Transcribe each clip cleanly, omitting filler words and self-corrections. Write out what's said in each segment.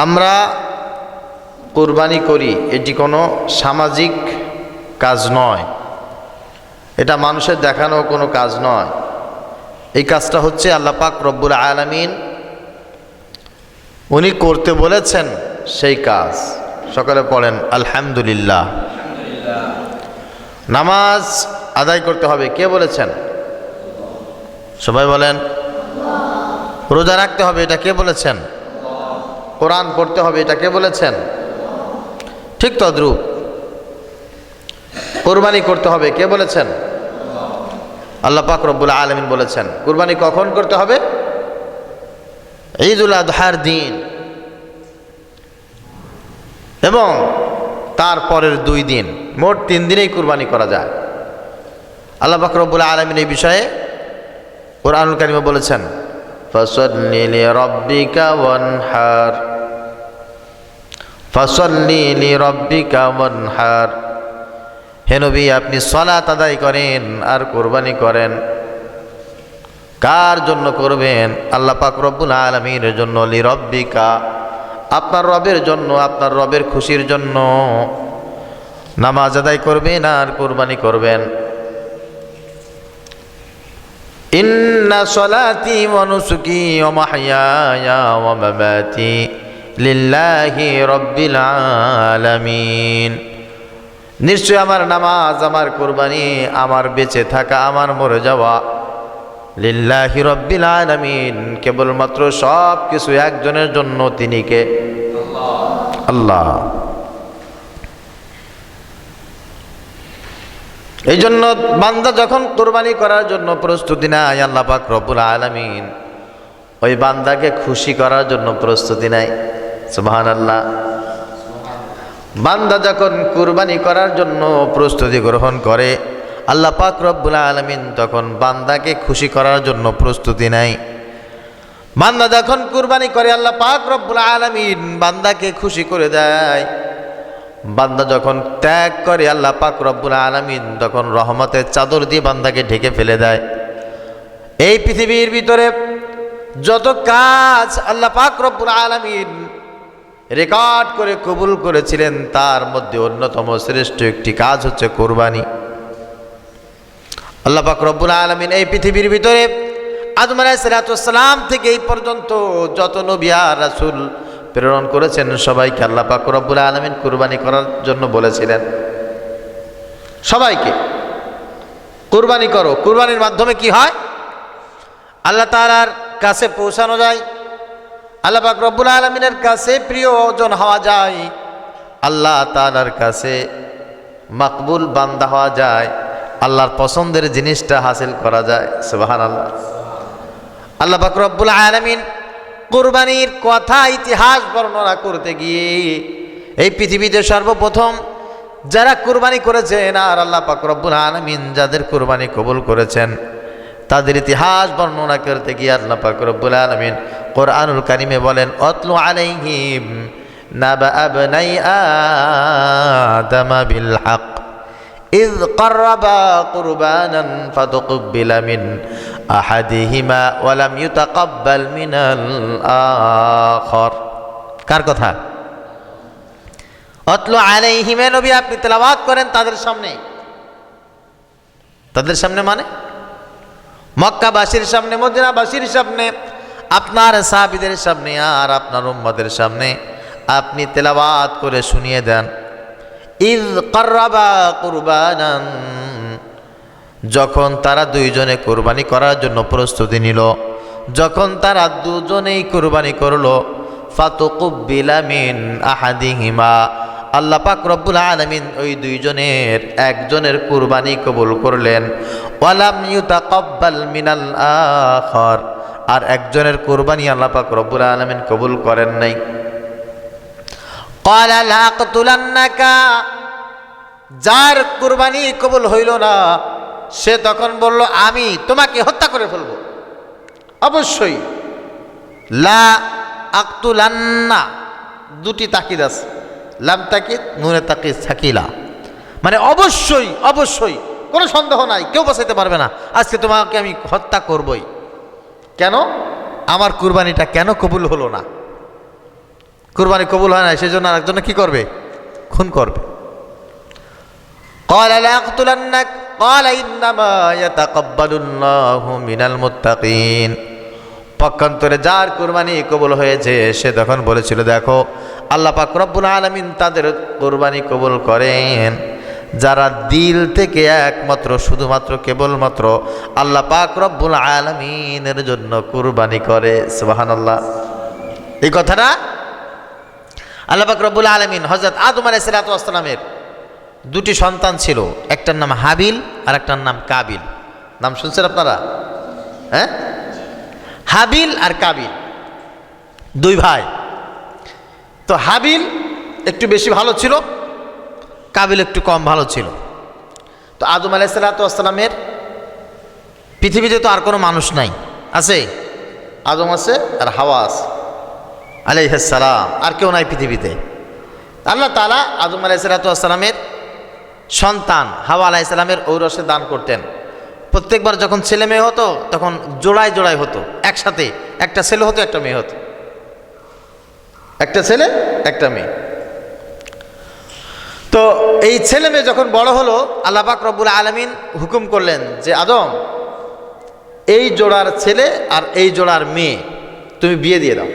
আমরা কুরবানি করি, এটি কোনো সামাজিক কাজ নয়, এটা মানুষের দেখানো কোনো কাজ নয়। এই কাজটা হচ্ছে আল্লাহ পাক রব্বুল আলামিন উনি করতে বলেছেন সেই কাজ। সকলে পড়েন আলহামদুলিল্লাহ। নামাজ আদায় করতে হবে, কে বলেছেন? সবাই বলেন। রোজা রাখতে হবে, এটা কে বলেছেন? কোরআন পড়তে হবে, এটা কে বলেছেন? ঠিক তদ্রূপ কুরবানি করতে হবে, কে বলেছেন? আল্লাহ পাক রব্বুল আলামিন বলেছেন। কুরবানি কখন করতে হবে? ঈদুল আযহার দিন এবং তার পরের 2 দিন, মোট 3 দিনেই কুরবানি করা যায়। আল্লাহ পাক রব্বুল আলামিন এই বিষয়ে কোরআনুল কারীমে বলেছেন, ফাসাল্লি লিরাব্বিকা ওয়ানহার, ফাসাল্লি লিরাব্বিকা ওয়ানহার। হে নবী, আপনি সালাত আদায় করেন আর কুরবানি করেন। কার জন্য করবেন? আল্লাহ পাক রব্বুল আলামিনের জন্য। লিরাব্বিকা, আপনার রবের জন্য, আপনার রবের খুশির জন্য নামাজ আদায় করবেন আর কুরবানি করবেন। ইন্না সলাতি ওয়া নুসুকি ওয়া মাহইয়ায়া ওয়া মামাতি লিল্লাহি রাব্বিল আলামিন। নিশ্চয় আমার নামাজ, আমার কুরবানি, আমার বেঁচে থাকা, আমার মরে যাওয়া লিল্লাহি রাব্বিল আলামিন, কেবলমাত্র সব কিছু একজনের জন্য। তিনি কে? আল্লাহ। এই জন্য বান্দা যখন কুরবানি করার জন্য প্রস্তুতি নেয়, আল্লাহ পাক রব্বুল আলামিন ওই বান্দাকে খুশি করার জন্য প্রস্তুতি নেয়। সুবহানাল্লাহ। বান্দা যখন কুরবানি করার জন্য প্রস্তুতি গ্রহণ করে, আল্লাহ পাক রব্বুল আলামিন তখন বান্দাকে খুশি করার জন্য প্রস্তুতি নেয়। বান্দা যখন কুরবানি করে, আল্লাহ পাক রব্বুল আলামিন বান্দাকে খুশি করে দেয়। বান্দা যখন ত্যাগ করে, আল্লাহ পাক রব্বুল আলামিন তখন রহমতের চাদর দিয়ে বান্দাকে ঢেকে ফেলে দেয়। এই পৃথিবীর ভিতরে যত কাজ আল্লাহ পাক রব্বুল আলামিন রেকর্ড করে কবুল করেছিলেন, তার মধ্যে অন্যতম শ্রেষ্ঠ একটি কাজ হচ্ছে কুরবানি। আল্লাহ পাক রব্বুল আলামিন এই পৃথিবীর ভিতরে আদম আলাইহিস সালাম থেকে এই পর্যন্ত যত নবী আর রাসূল প্রেরণ করেছেন, সবাইকে আল্লাহ পাক রব্বুল আলামিন কুরবানি করার জন্য বলেছিলেন। সবাইকে কুরবানি করো। কুরবানির মাধ্যমে কি হয়? আল্লাহ তাআলার কাছে পৌঁছানো যায়, আল্লাহ পাক রব্বুল আলামিনের কাছে প্রিয়জন হওয়া যায়, আল্লাহ তাআলার কাছে মাকবুল বান্দা হওয়া যায়, আল্লাহর পছন্দের জিনিসটা হাসিল করা যায়। সুবহানাল্লাহ। আল্লাহ পাক রব্বুল আলামিন কুরবানির কথা ইতিহাস বর্ণনা করতে গিয়ে এই পৃথিবীতে সর্বপ্রথম যারা কুরবানি করেছেন আর আল্লাহ পাক রব্বুল আলামিন যাদের কুরবানি কবুল করেছেন, তাদের ইতিহাস বর্ণনা করতে গিয়ে আল্লাহ পাক রব্বুল আলামিন কোরআনুল কারীমে বলেন, অতলু আলাইহিম নাবা আবনাই আদম বিল হক ইয ক্বাররাবা কুরবানান ফাতুকবিলা মিন আহাদিহিমা ওয়া লাম ইউতাকাব্বাল মিনাল আখার। কার কথা? অতলু আলাইহিম, নবী আপনি তেলাওয়াত করেন তাদের সামনে। তাদের সামনে মানে মক্কাবাসীর সামনে, মদিনাবাসীর সামনে, আপনার সাহাবীদের সামনে আর আপনার উম্মতের সামনে আপনি তেলাওয়াত করে শুনিয়ে দেন। ইয ক্বাররাবা কুরবানান, যখন তারা দুইজনে কুরবানি করার জন্য প্রস্তুতি নিল, যখন তারা দুজনেই কুরবানি করলো, ফাতুকবিলা মিন আহাদিহিমা, আল্লাহ পাক রব্বুল আলামিন ওই দুইজনের একজনের কুরবানি কবুল করলেন। ওয়ালাম ইউতাকাব্বাল মিনাল আখার, আর একজনের কুরবানি আল্লাহ পাক রব্বুল আলামিন কবুল করেন নাই। ক্বালা লা আকতুলান্নাকা, যার কুরবানি কবুল হইল না সে তখন বলল, আমি তোমাকে হত্যা করে ফেলব। অবশ্যই লা আকতুলান্না, দুটি তাকিদ আছে, লাম তাকিদ নুনে তাকিদ সাকিলা, মানে অবশ্যই অবশ্যই, কোনো সন্দেহ নাই, কেউ বাঁচাইতে পারবে না, আজকে তোমাকে আমি হত্যা করবই। কেন? আমার কুরবানিটা কেন কবুল হলো না? কুরবানি কবুল হয় না, সেই জন্য আরেকজনে কি করবে? খুন করবে। قال لأقتلنك قال إنما يتقبل الله من المتقين। পক্ষান্তরে যার কুরবানি কবুল হয়েছে সে তখন বলেছিল, দেখো আল্লাহ পাক রব্বুল আলামিন তাদের কুরবানি কবুল করেন যারা দিল থেকে একমাত্র শুধুমাত্র কেবলমাত্র আল্লাহ পাক রব্বুল আলামিনের জন্য কুরবানি করে। সুবহানাল্লাহ। এই কথাটা আল্লাহ পাক রব্বুল আলামিন হযরত আদম আলাইহিস সালামের দুটি সন্তান ছিল, একটার নাম হাবিল আর একটার নাম কাবিল। নাম শুনছেন আপনারা? হ্যাঁ, হাবিল আর কাবিল দুই ভাই। তো হাবিল একটু বেশি ভালো ছিল, কাবিল একটু কম ভালো ছিল। তো আদম আলাইহিস সালামের পৃথিবীতে তো আর কোনো মানুষ নাই, আছে? আদম আছে আর হাওয়া আছে আলাইহিস সালাম, আর কেউ নাই পৃথিবীতে। আল্লাহ তাআলা আদম আলাইহিস সালামের সন্তান হাওয়া আলাইহিস সালামের ঔরসে দান করতেন। প্রত্যেকবার যখন ছেলে মেয়ে হতো তখন জোড়ায় জোড়ায় হতো, একসাথে একটা ছেলে হতো একটা মেয়ে হতো, একটা ছেলে একটা মেয়ে। তো এই ছেলে মেয়ে যখন বড় হলো আল্লাহ পাক রব্বুল আলামিন হুকুম করলেন যে আদম, এই জোড়ার ছেলে আর এই জোড়ার মেয়ে তুমি বিয়ে দিয়ে দাও।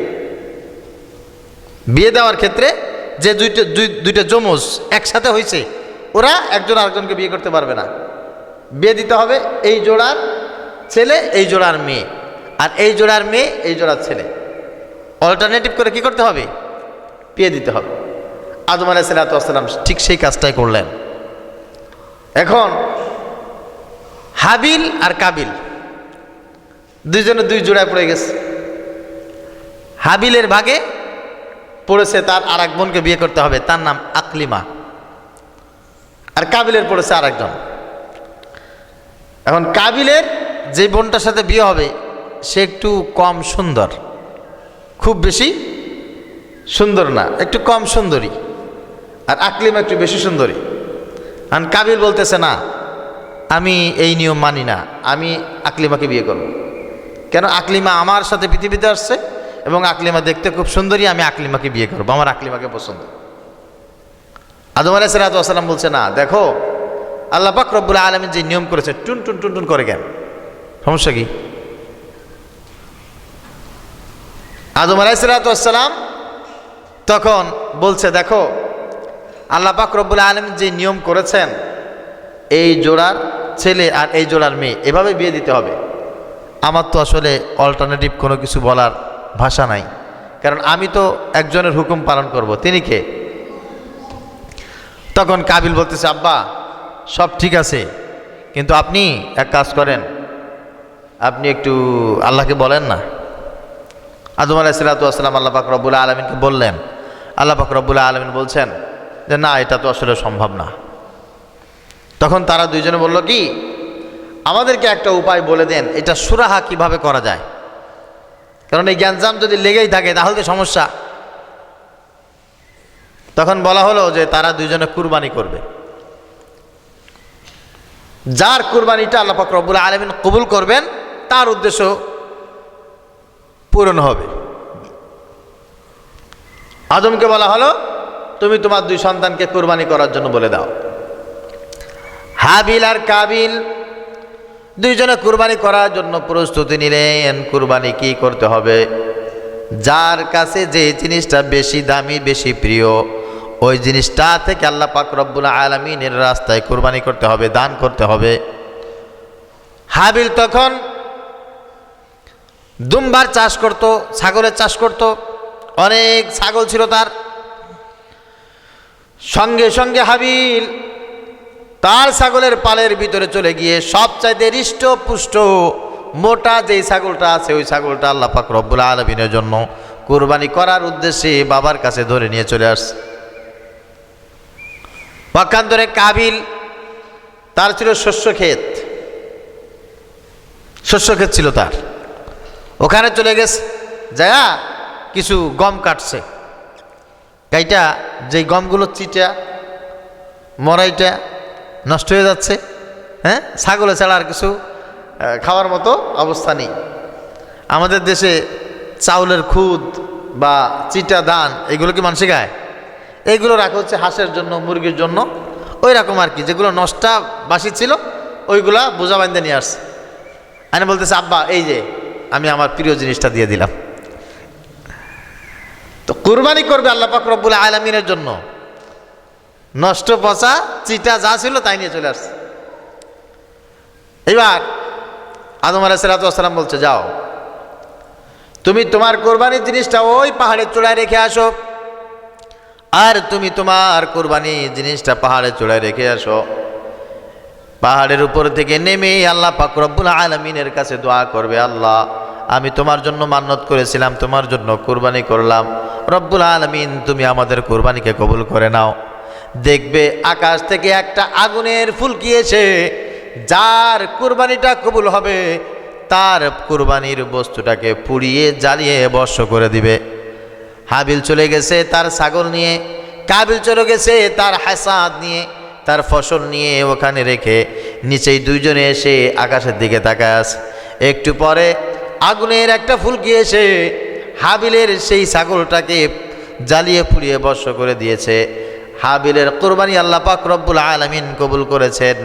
বিয়ে দেওয়ার ক্ষেত্রে যে দুইটা যমজ একসাথে হয়েছে ওরা একজন আরেকজনকে বিয়ে করতে পারবে না, বিয়ে দিতে হবে এই জোড়ার ছেলে এই জোড়ার মেয়ে, আর এই জোড়ার মেয়ে এই জোড়ার ছেলে, অল্টারনেটিভ করে কি করতে হবে? বিয়ে দিতে হবে। আদম আলাইহিস সালাম ঠিক সেই কাজটাই করলেন। এখন হাবিল আর কাবিল দুইজনে দুই জোড়ায় পড়ে গেছে। হাবিলের ভাগে পড়েছে তার আর এক বোনকে বিয়ে করতে হবে, তার নাম আকলিমা, আর কাবিলের পড়েছে আর একজন। এখন কাবিলের যে বোনটার সাথে বিয়ে হবে সে একটু কম সুন্দর, খুব বেশি সুন্দর না, একটু কম সুন্দরী, আর আকলিমা একটু বেশি সুন্দরী। আর কাবিল বলতেছে না, আমি এই নিয়ম মানি না, আমি আকলিমাকে বিয়ে করব। কেন? আকলিমা আমার সাথে পৃথিবীতে আসছে এবং আকলিমা দেখতে খুব সুন্দরী, আমি আকলিমাকে বিয়ে করব, আমার আকলিমাকে পছন্দ। আদম আলাইহিস সালাম বলছে, না দেখো আল্লাহ পাক রব্বুল আলামিন যে নিয়ম করেছে, টুন টুন টুন টুন করে কেন? সমস্যা কি? আদম আলাইহিস সালাম তখন বলছে, দেখো আল্লাহ পাক রব্বুল আলামিন যে নিয়ম করেছেন এই জোড়ার ছেলে আর এই জোড়ার মেয়ে এভাবে বিয়ে দিতে হবে, আমার তো আসলে অল্টারনেটিভ কোনো কিছু বলার ভাষা নাই, কারণ আমি তো একজনের হুকুম পালন করব, তিনি কে? তখন কাবিল বলতেছে, আব্বা সব ঠিক আছে, কিন্তু আপনি এক কাজ করেন, আপনি একটু আল্লাহকে বলেন না। আদম আলাইহিস সালাম আল্লাহ পাক রব্বুল আলামিনকে বললেন, আল্লাহ পাক রব্বুল আলামিন বলছেন যে না, এটা তো আসলে সম্ভব না। তখন তারা দুইজনে বলল, কি আমাদেরকে একটা উপায় বলে দেন, এটা সুরাহা কিভাবে করা যায়, কারণ এই জ্ঞানজাম যদি লেগেই থাকে তাহলে তো সমস্যা। তখন বলা হলো যে তারা দুইজনে কুরবানি করবে, যার কুরবানিটা আল্লাহ পাক রব্বুল আলামিন কবুল করবেন তার উদ্দেশ্য পূরণ হবে। আদমকে বলা হলো, তুমি তোমার দুই সন্তানকে কুরবানি করার জন্য বলে দাও। হাবিল আর কাবিল দুইজনে কুরবানি করার জন্য প্রস্তুতি নিলেন। কুরবানি কি করতে হবে? যার কাছে যে জিনিসটা বেশি দামি বেশি প্রিয় ওই জিনিসটা থেকে আল্লাহ পাক রব্বুল আলামিনের রাস্তায় কুরবানি করতে হবে, দান করতে হবে। হাবিল তখন দুম্বার চাষ করত, ছাগলের চাষ করত, অনেক ছাগল ছিল তার। সঙ্গে সঙ্গে হাবিল তার ছাগলের পালের ভিতরে চলে গিয়ে সবচাইতে হৃষ্ট পুষ্ট মোটা যেই ছাগলটা আছে ওই ছাগলটা আল্লাহ পাক রব্বুল আলামিনের জন্য কুরবানি করার উদ্দেশ্যে বাবার কাছে ধরে নিয়ে চলে আসছে। পক্ষান্তরে কাবিল তার ছিল শস্য ক্ষেত ছিল তার, ওখানে চলে গেছে, যায়া কিছু গম কাটছে। গাইটা যেই গমগুলো চিটা মরাইটা নষ্ট হয়ে যাচ্ছে, হ্যাঁ, ছাগলে ছাড়া আর কিছু খাওয়ার মতো অবস্থা নেই। আমাদের দেশে চাউলের খুদ বা চিটা ধান এগুলো কি মানুষে খায়? এইগুলো রাখা হচ্ছে হাঁসের জন্য, মুরগির জন্য, ওই রকম আর কি। যেগুলো নষ্টা বাসি ছিল ওইগুলা বোঝা বাঁধতে নিয়ে আসছে। আমি বলতেছে আব্বা এই যে আমি আমার প্রিয় জিনিসটা দিয়ে দিলাম। তো কুরবানি করবে আল্লাহ পাক রব্বুল আলামিনের জন্য, নষ্ট পচা চিটা যা ছিল তাই নিয়ে চলে আসছে। এবার আদম আলাইহিস সালাতু ওয়াস সালাম বলছে যাও তুমি তোমার কোরবানির জিনিসটা ওই পাহাড়ের চূড়ায় রেখে আসো, আর তুমি তোমার কোরবানির জিনিসটা পাহাড়ের চূড়ায় রেখে আসো। পাহাড়ের উপর থেকে নেমে আল্লাহ পাক রব্বুল আলামিনের কাছে দোয়া করবে, আল্লাহ আমি তোমার জন্য মান্নত করেছিলাম, তোমার জন্য কোরবানি করলাম, রব্বুল আলামিন তুমি আমাদের কোরবানিকে কবুল করে নাও। দেখবে আকাশ থেকে একটা আগুনের ফুলকি এসে যার কোরবানিটা কবুল হবে তার কোরবানির বস্তুটাকে পুড়িয়ে জ্বালিয়ে ভস্ম করে দিবে। হাবিল চলে গেছে তার ছাগল নিয়ে, কাবিল চলে গেছে তার হাসাদ নিয়ে, তার ফসল নিয়ে ওখানে রেখে নিচেই দুইজনে এসে আকাশের দিকে তাকায় আছে। একটু পরে আগুনের একটা ফুলকি এসে হাবিলের সেই ছাগলটাকে জ্বালিয়ে পুড়িয়ে ভস্ম করে দিয়েছে। হাবিলের কোরবানি আল্লাহ পাক রব্বুল আলামিন কবুল করেছেন।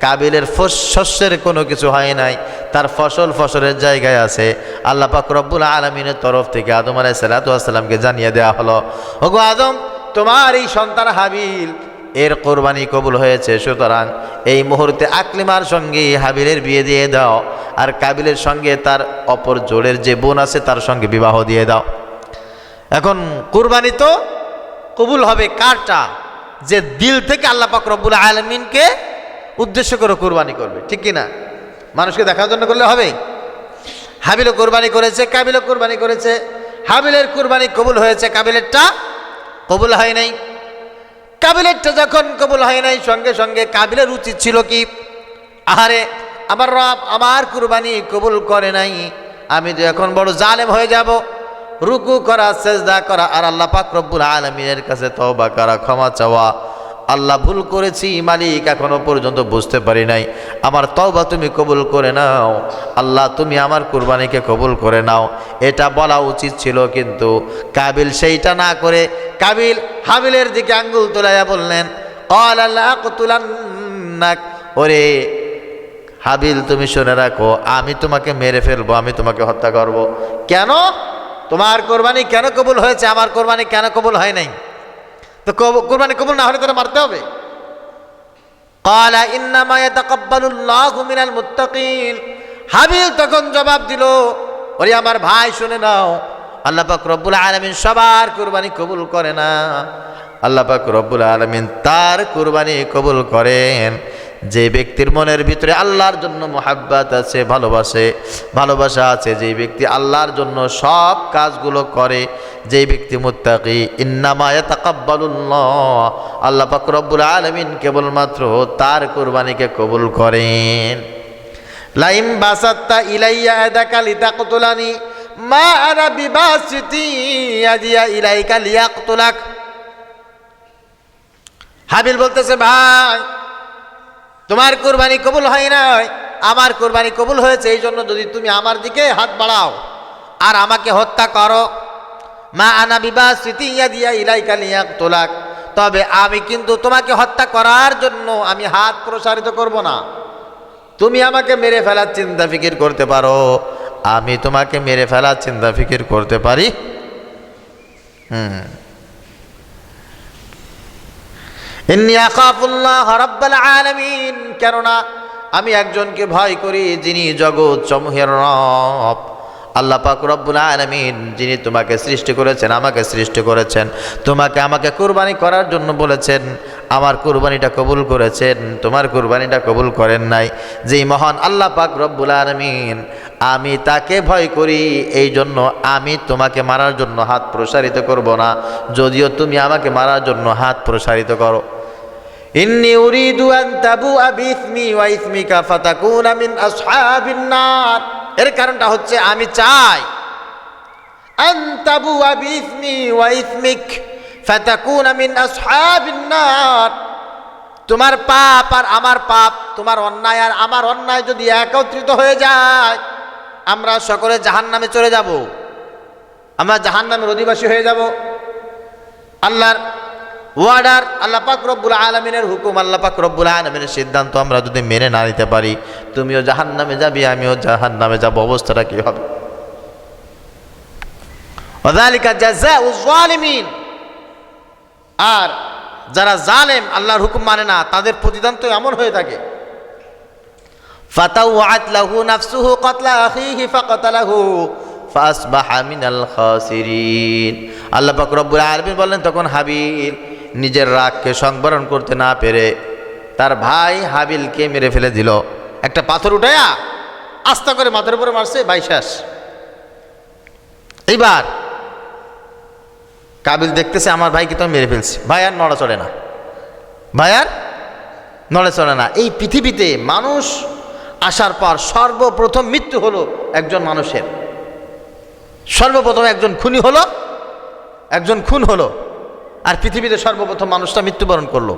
কাবিলের শস্যের কোনো কিছু হয় নাই, তার ফসলের জায়গায় আছে। আল্লাহ পাক রব্বুল আলামিনের তরফ থেকে আদম আলাইহিস সালাতু ওয়াস সালামকে জানিয়ে দেওয়া হলো, ওগো আদম তোমার এই সন্তান হাবিল এর কোরবানি কবুল হয়েছে, সুতরাং এই মুহূর্তে আকলিমার সঙ্গে হাবিলের বিয়ে দিয়ে দাও, আর কাবিলের সঙ্গে তার অপর জোড়ের যে বোন আছে তার সঙ্গে বিবাহ দিয়ে দাও। এখন কোরবানি তো কবুল হবে কারটা? যে দিল থেকে আল্লাহ পাক রব্বুল আলামিনকে উদ্দেশ্য করে কোরবানি করবে, ঠিক কিনা? মানুষকে দেখার জন্য করলে হবে? হাবিলও কোরবানি করেছে, কাবিলও কোরবানি করেছে। হাবিলের কোরবানি কবুল হয়েছে, কাবিলেরটা কবুল হয় নাই। কাবিলেরটা যখন কবুল হয় নাই, সঙ্গে সঙ্গে কাবিলের উচিত ছিল কি, আহারে আমার রব আমার কুরবানি কবুল করে নাই, আমি তো এখন বড় জালেম হয়ে যাব। রুকু করা, সেজদা করা, আর আল্লাহ পাক রব্বুল আলামিনের কাছে তওবা করা, ক্ষমা চাওয়া, আল্লাহ ভুল করেছি মালিক, এখনো পর্যন্ত বুঝতে পারি নাই, আমার তওবা তুমি কবুল করে নাও, আল্লাহ তুমি আমার কুরবানিকে কবুল করে নাও, এটা বলা উচিত ছিল। কিন্তু কাবিল সেইটা না করে কাবিল হাবিলের দিকে আঙ্গুল তোলাইয়া বললেন, ক্বালা লা আকতুলান্নাক, ওরে হাবিল তুমি শুনে রাখো আমি তোমাকে মেরে ফেলবো, আমি তোমাকে হত্যা করব। কেন? তোমার কোরবানি কেন কবুল হয়েছে, আমার কোরবানি কেন কবুল হয় নাই? তো কোরবানি কবুল না হলে তারা মারতে হবে। ক্বালা ইন্নামা ইয়াতাকাব্বালুল্লাহু মিনাল মুত্তাকিন, হাবিল তখন জবাব দিল, ওরে আমার ভাই শুনে নাও, আল্লাহ পাক রব্বুল আলামিন সবার কোরবানি কবুল করে না। আল্লাহ পাক রব্বুল আলামিন তার কোরবানি কবুল করেন যে ব্যক্তির মনের ভিতরে আল্লাহর জন্য মুহাব্বত আছে, ভালোবাসা আছে, যে ব্যক্তি আল্লাহর জন্য সব কাজগুলো করে, যে ব্যক্তি মুত্তাকি। ইন্নামা ইয়াতাকাব্বালুল্লাহ, আল্লাহ পাক রব্বুল আলামিন কেবলমাত্র তার কোরবানিকে কবুল করেন। লাইম বাসাত্তা ইলাইয়া ইয়াদাকা লিতাকতুলানি মা আনা বিবাসিতি ইয়াদিয়া ইলাইকা লিয়াকতুলাক। হাবিল বলতেছে, ভাই তোমার কোরবানি কবুল হয় নাই, আমার কোরবানি কবুল হয়েছে, এই জন্য যদি তুমি আমার দিকে হাত বাড়াও আর আমাকে হত্যা করো, মা আনা বিবাসিতি ইয়াদিয়া ইলাইকা লিয়াকতুলাক, তবে আমি কিন্তু তোমাকে হত্যা করার জন্য আমি হাত প্রসারিত করব না। তুমি আমাকে মেরে ফেলার চিন্তা ফিকির করতে পারো, আমি তোমাকে মেরে ফেলার চিন্তা ফিকির করতে পারি। ইন্নী আখাফুল্লাহ রাব্বাল আলামিন, কেননা আমি একজনকে ভয় করি যিনি জগৎ সমূহের রব, আল্লাহ পাক রব্বুল আলামিন, যিনি তোমাকে সৃষ্টি করেছেন, আমাকে সৃষ্টি করেছেন, তোমাকে আমাকে কুরবানি করার জন্য বলেছেন, আমার কুরবানিটা কবুল করেছেন, তোমার কুরবানিটা কবুল করেন নাই। যেই মহান আল্লাহ পাক রব্বুল আলামিন, আমি তাকে ভয় করি, এই জন্য আমি তোমাকে মারার জন্য হাত প্রসারিত করব না, যদিও তুমি আমাকে মারার জন্য হাত প্রসারিত করো। ইন্নী উরিদু আন তাবুআ বিইসমি ওয়া ইসমিকা ফাতাকুনা মিন আসহাবিন নার, এর কারণটা হচ্ছে আমি চাই আন তাবুআ বিইসমি ওয়া ইসমিক ফাতাকুনা মিন আসহাবিন নার, তোমার পাপ আর আমার পাপ, তোমার অন্যায় আর আমার অন্যায় যদি একত্রিত হয়ে যায়, আমরা সকলে জাহান্নামে চলে যাব। আমরা জাহান্নামের অধিবাসী হয়ে যাব। আল্লাহর ওয়ার্ডার, আল্লাহ পাক রব্বুল আলামিনের হুকুম, আল্লাহ পাক রব্বুল আলামিনের সিদ্ধান্ত আমরা যদি মেনে না নিতে পারি, তুমিও জাহান্নামে যাবি, আমিও জাহান্নামে যাব। অবস্থাটা কি হবে? ওয়াযালিকা জাযাউয যালিমিন। আর যারা জালেম, আল্লাহর হুকুম মানে না, তাদের প্রতিদান তো এমন হয়ে থাকে। ফাতাওয়াত লাহু নাফসুহু কাতলা আখিহি ফাকাতালাহু ফাসবাহা মিনাল খাসিরিন। আল্লাহ পাক রব্বুল আলামিন বললেন, তখন হাবিল নিজের রাগকে সংবরণ করতে না পেরে তার ভাই হাবিলকে মেরে ফেলে দিল। একটা পাথর উঠায়া আস্তা করে মাথার উপরে মারছে, ভাই শেষ। এইবার কাবিল দেখতেছে আমার ভাইকে তো মেরে ফেলছে, ভাই আর নড়া চড়ে না, ভাই আর নড়ে চড়ে না। এই পৃথিবীতে মানুষ আসার পর সর্বপ্রথম মৃত্যু হলো একজন মানুষের। সর্বপ্রথম একজন খুনি হলো, একজন খুন হলো, আর পৃথিবীতে সর্বপ্রথম মানুষটা মৃত্যুবরণ করলো।